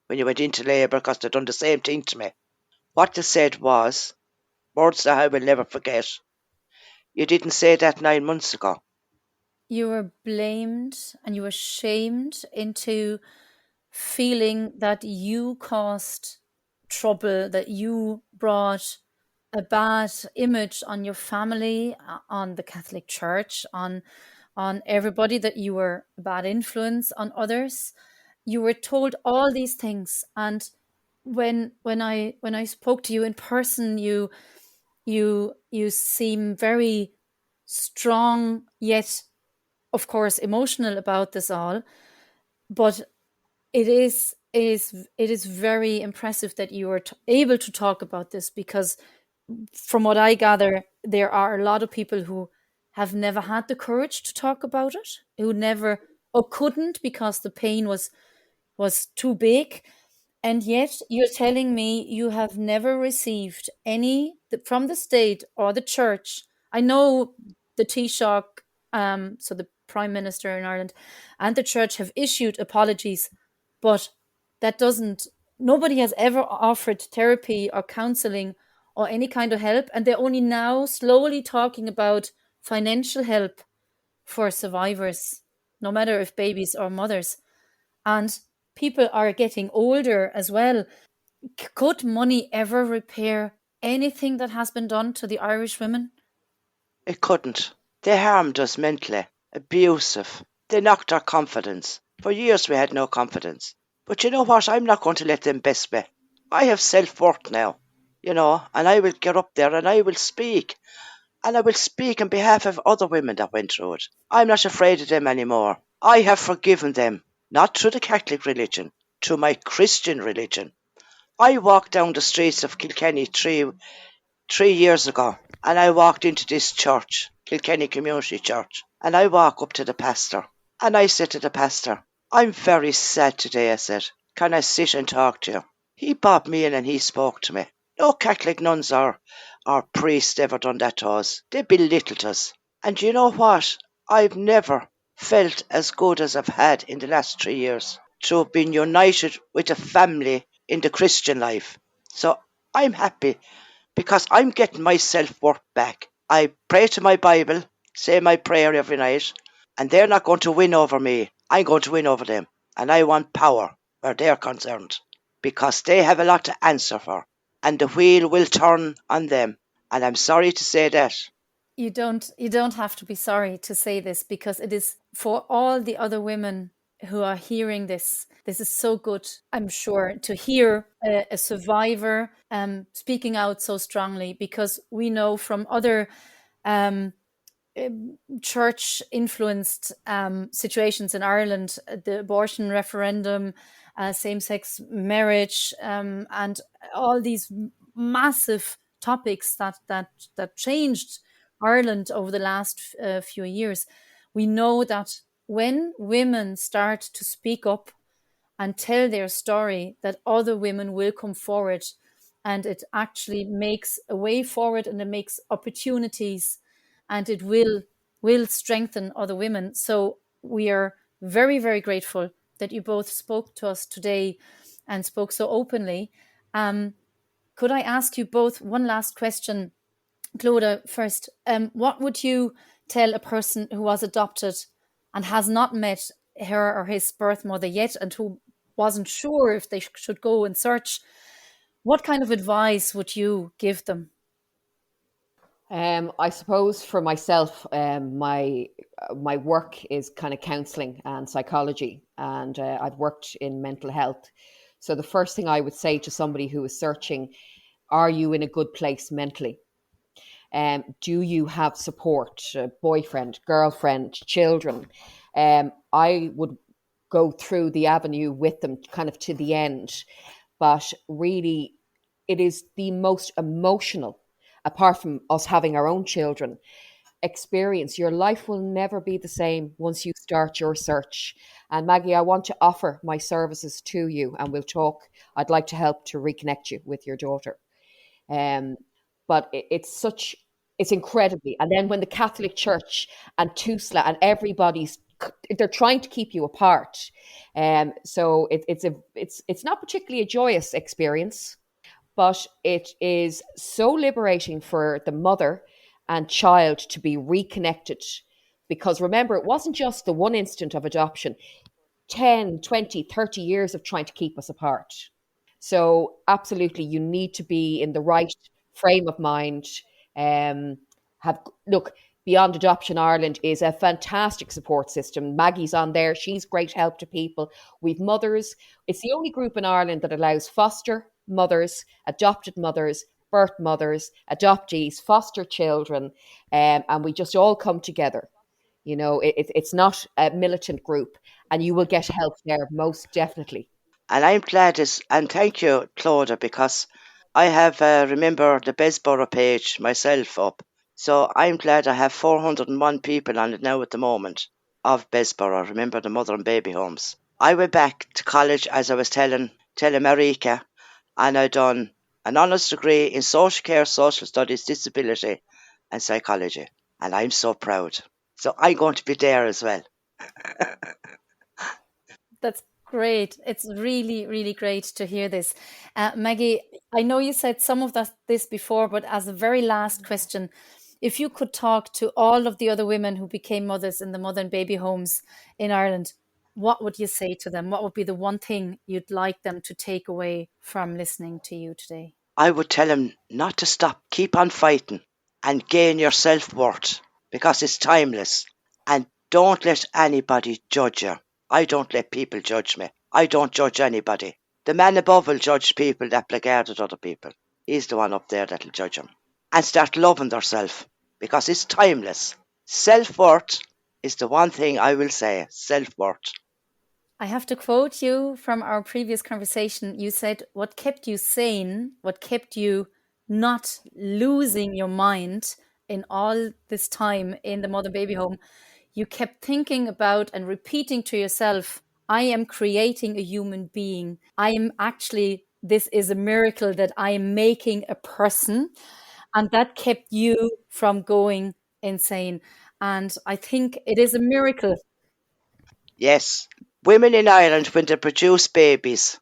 when you went into labour, because they'd done the same thing to me. What they said was, words that I will never forget. You didn't say that 9 months ago. You were blamed and you were shamed into feeling that you caused trouble, that you brought a bad image on your family, on the Catholic Church, on everybody, that you were a bad influence on others. You were told all these things, and when I spoke to you in person, you seem very strong, yet of course emotional about this all. But it is very impressive that you are able to talk about this, because from what I gather, there are a lot of people who have never had the courage to talk about it, who never or couldn't because the pain was too big. And yet you're telling me you have never received any from the state or the church. I know the Taoiseach, so the Prime Minister in Ireland, and the church have issued apologies, but that doesn't, nobody has ever offered therapy or counseling or any kind of help. And they're only now slowly talking about financial help for survivors, no matter if babies or mothers. And people are getting older as well. Could money ever repair anything that has been done to the Irish women? It couldn't. They harmed us mentally, abusive. They knocked our confidence. For years we had no confidence. But you know what? I'm not going to let them best me. I have self-worth now, and I will get up there and I will speak. And I will speak on behalf of other women that went through it. I'm not afraid of them anymore. I have forgiven them, not through the Catholic religion, through my Christian religion. I walked down the streets of Kilkenny three years ago, and I walked into this church, Kilkenny Community Church, and I walk up to the pastor, and I said to the pastor, I'm very sad today, I said. Can I sit and talk to you? He bobbed me in and he spoke to me. No Catholic nuns or priests ever done that to us. They belittled us. And you know what? I've never felt as good as I've had in the last 3 years to have been united with a family in the Christian life. So I'm happy because I'm getting my self-worth back. I pray to my Bible, say my prayer every night, and they're not going to win over me. I'm going to win over them. And I want power where they're concerned, because they have a lot to answer for, and the wheel will turn on them. And I'm sorry to say that. You don't have to be sorry to say this, because it is for all the other women who are hearing this. This is so good, I'm sure, to hear a survivor speaking out so strongly, because we know from other church-influenced situations in Ireland, the abortion referendum, same-sex marriage, and all these massive topics that changed Ireland over the last few years. We know that when women start to speak up and tell their story, that other women will come forward, and it actually makes a way forward, and it makes opportunities, and it will strengthen other women. So we are very, very grateful that you both spoke to us today and spoke so openly. Could I ask you both one last question? Clodagh first. What would you tell a person who was adopted and has not met her or his birth mother yet, and who wasn't sure if they should go and search? What kind of advice would you give them? I suppose for myself, my work is kind of counselling and psychology, and I've worked in mental health. So the first thing I would say to somebody who is searching, are you in a good place mentally? Do you have support, boyfriend, girlfriend, children? I would go through the avenue with them kind of to the end. But really, it is the most emotional, apart from us having our own children, experience. Your life will never be the same once you start your search. And Maggie, I want to offer my services to you, and we'll talk. I'd like to help to reconnect you with your daughter. But it's incredibly. And then when the Catholic Church and TUSLA and they're trying to keep you apart. So it's not particularly a joyous experience, but it is so liberating for the mother and child to be reconnected. Because remember, it wasn't just the one instant of adoption, 10, 20, 30 years of trying to keep us apart. So absolutely, you need to be in the right frame of mind. Look, Beyond Adoption Ireland is a fantastic support system. Maggie's on there. She's great help to people. We've mothers. It's the only group in Ireland that allows foster mothers, adopted mothers, birth mothers, adoptees, foster children, and we just all come together. It's not a militant group, and you will get help there most definitely. And I'm glad and thank you, Clodagh, because I have remember the Bessborough page myself up. So I'm glad I have 401 people on it now at the moment of Bessborough. Remember the mother and baby homes. I went back to college, as I was telling Mareike, and I done an honours degree in social care, social studies, disability and psychology. And I'm so proud. So I'm going to be there as well. That's great. It's really, really great to hear this. Maggie, I know you said some of this before, but as a very last question, if you could talk to all of the other women who became mothers in the mother and baby homes in Ireland, what would you say to them? What would be the one thing you'd like them to take away from listening to you today? I would tell them not to stop, keep on fighting and gain your self-worth, because it's timeless. And don't let anybody judge you. I don't let people judge me. I don't judge anybody. The man above will judge people that placard at other people. He's the one up there that'll judge them. And start loving themselves, because it's timeless. Self-worth is the one thing I will say, self-worth. I have to quote you from our previous conversation. You said, what kept you sane, what kept you not losing your mind in all this time in the mother baby home, you kept thinking about and repeating to yourself, I am creating a human being. This is a miracle that I am making a person. And that kept you from going insane. And I think it is a miracle. Yes. Women in Ireland, when they produce babies,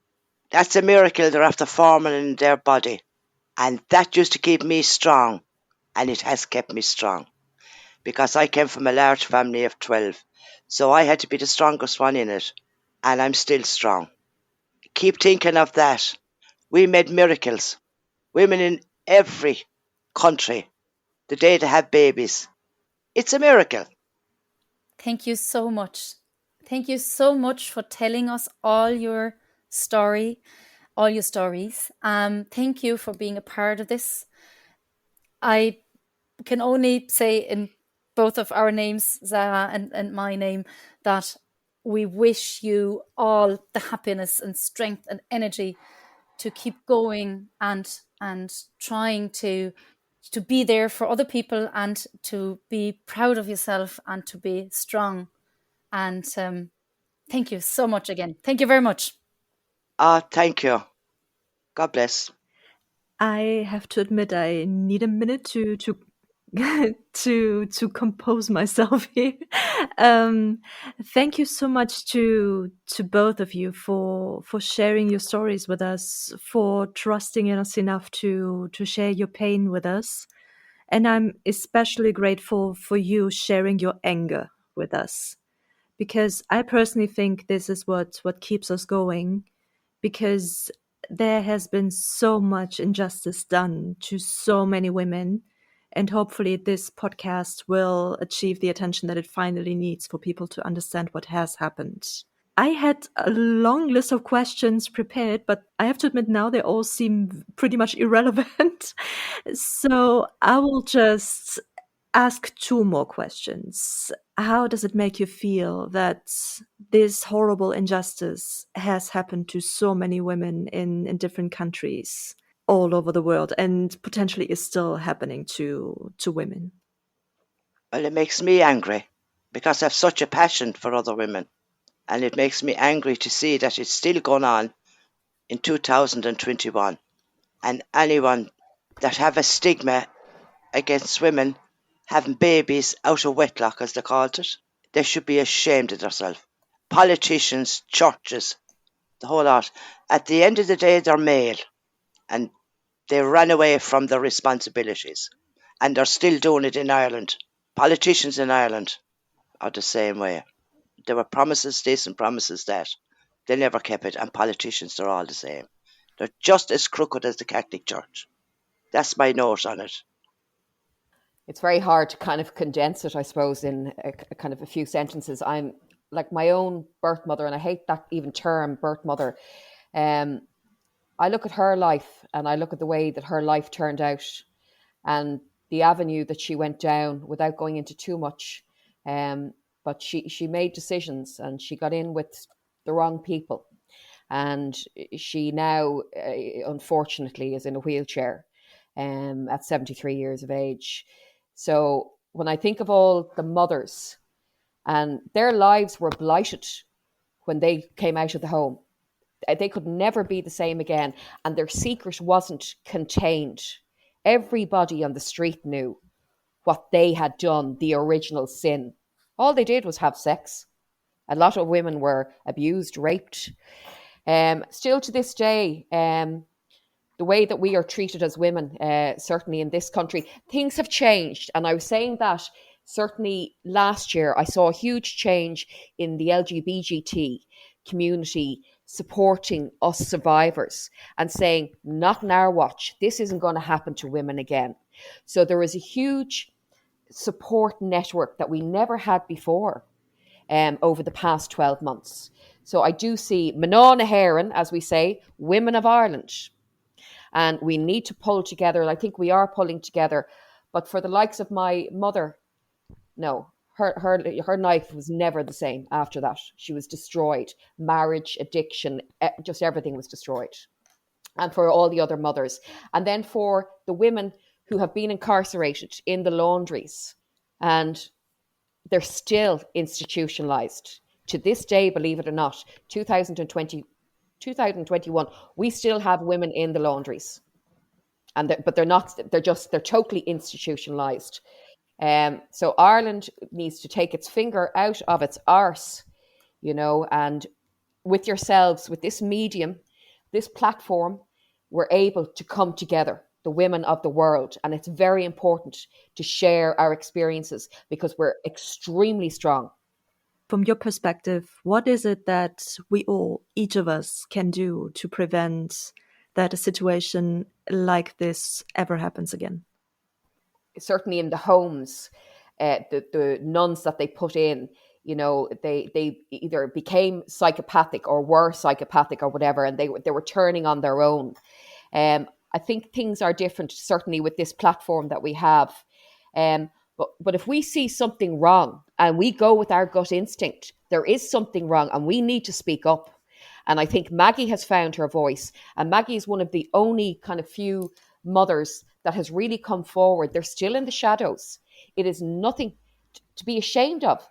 that's a miracle they're after forming in their body. And that used to keep me strong. And it has kept me strong. Because I came from a large family of 12. So I had to be the strongest one in it. And I'm still strong. Keep thinking of that. We made miracles. Women in every country, the day they have babies. It's a miracle. Thank you so much. Thank you so much for telling us all your stories. Thank you for being a part of this. I can only say in both of our names, Sarah and my name, that we wish you all the happiness and strength and energy to keep going and trying to be there for other people and to be proud of yourself and to be strong. And thank you so much again. Thank you very much. Thank you. God bless. I have to admit, I need a minute to to compose myself here. Thank you so much to both of you for sharing your stories with us, for trusting in us enough to share your pain with us. And I'm especially grateful for you sharing your anger with us, because I personally think this is what keeps us going, because there has been so much injustice done to so many women. And hopefully this podcast will achieve the attention that it finally needs for people to understand what has happened. I had a long list of questions prepared, but I have to admit now they all seem pretty much irrelevant. So I will just ask two more questions. How does it make you feel that this horrible injustice has happened to so many women in different countries all over the world and potentially is still happening to women? Well, it makes me angry because I have such a passion for other women. And it makes me angry to see that it's still going on in 2021. And anyone that have a stigma against women having babies out of wedlock, as they called it, they should be ashamed of themselves. Politicians, churches, the whole lot. At the end of the day, they're male. And they ran away from their responsibilities. And they're still doing it in Ireland. Politicians in Ireland are the same way. There were promises this and promises that. They never kept it. And politicians, they're all the same. They're just as crooked as the Catholic Church. That's my note on it. It's very hard to kind of condense it, I suppose, in a kind of a few sentences. I'm like my own birth mother, and I hate that even term, birth mother. I look at her life and I look at the way that her life turned out and the avenue that she went down without going into too much. But she made decisions and she got in with the wrong people. And she now, unfortunately, is in a wheelchair at 73 years of age. So when I think of all the mothers and their lives were blighted when they came out of the home, they could never be the same again. And their secret wasn't contained. Everybody on the street knew what they had done, the original sin. All they did was have sex. A lot of women were abused, raped. Still to this day, the way that we are treated as women, certainly in this country, things have changed. And I was saying that certainly last year, I saw a huge change in the LGBT community supporting us survivors and saying, not in our watch, this isn't going to happen to women again. So there is a huge support network that we never had before over the past 12 months. So I do see Manana Heron, as we say, women of Ireland. And we need to pull together. And I think we are pulling together. But for the likes of my mother, no, her life was never the same after that. She was destroyed. Marriage, addiction, just everything was destroyed. And for all the other mothers. And then for the women who have been incarcerated in the laundries. And they're still institutionalized. To this day, believe it or not, 2021, we still have women in the laundries. But they're totally institutionalized. So Ireland needs to take its finger out of its arse, and with yourselves, with this medium, this platform, we're able to come together, the women of the world. And it's very important to share our experiences because we're extremely strong. From your perspective, what is it that each of us can do to prevent that a situation like this ever happens again? Certainly in the homes, the nuns that they put in, they either became psychopathic or were psychopathic or whatever, and they were turning on their own. I think things are different, certainly with this platform that we have. But if we see something wrong and we go with our gut instinct, there is something wrong and we need to speak up. And I think Maggie has found her voice. And Maggie is one of the only kind of few mothers that has really come forward. They're still in the shadows. It is nothing to be ashamed of.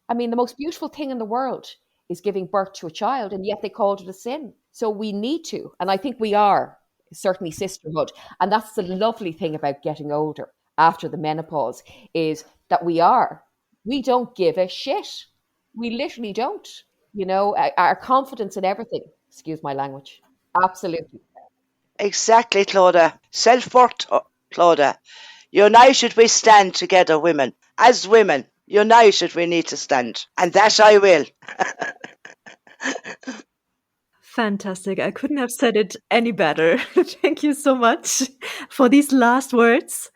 I mean, the most beautiful thing in the world is giving birth to a child, and yet they called it a sin. So we need to, and I think we are, certainly sisterhood. And that's the lovely thing about getting older after the menopause, is that we don't give a shit. We literally don't, our confidence in everything. Excuse my language. Absolutely. Exactly, Clodagh. Self-worth, Clodagh. United we stand together, women. As women, united we need to stand. And that I will. Fantastic. I couldn't have said it any better. Thank you so much for these last words.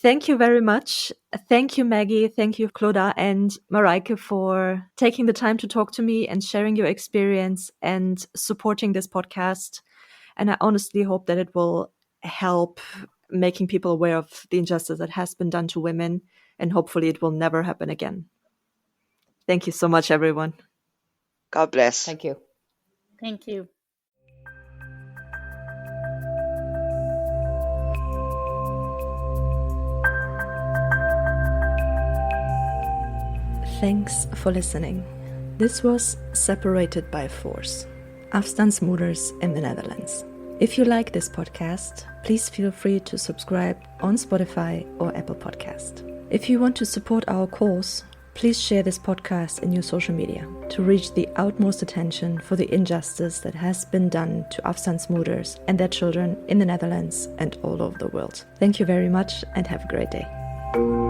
Thank you very much. Thank you, Maggie. Thank you, Clodagh and Mareike, for taking the time to talk to me and sharing your experience and supporting this podcast. And I honestly hope that it will help making people aware of the injustice that has been done to women, and hopefully it will never happen again. Thank you so much, everyone. God bless. Thank you. Thank you. Thanks for listening. This was Separated by Force, Afstandsmoeders in the Netherlands. If you like this podcast, please feel free to subscribe on Spotify or Apple Podcast. If you want to support our cause, Please share this podcast in your social media to reach the utmost attention for the injustice that has been done to afstandsmoeders and their children in the Netherlands and all over the world. Thank you very much and have a great day.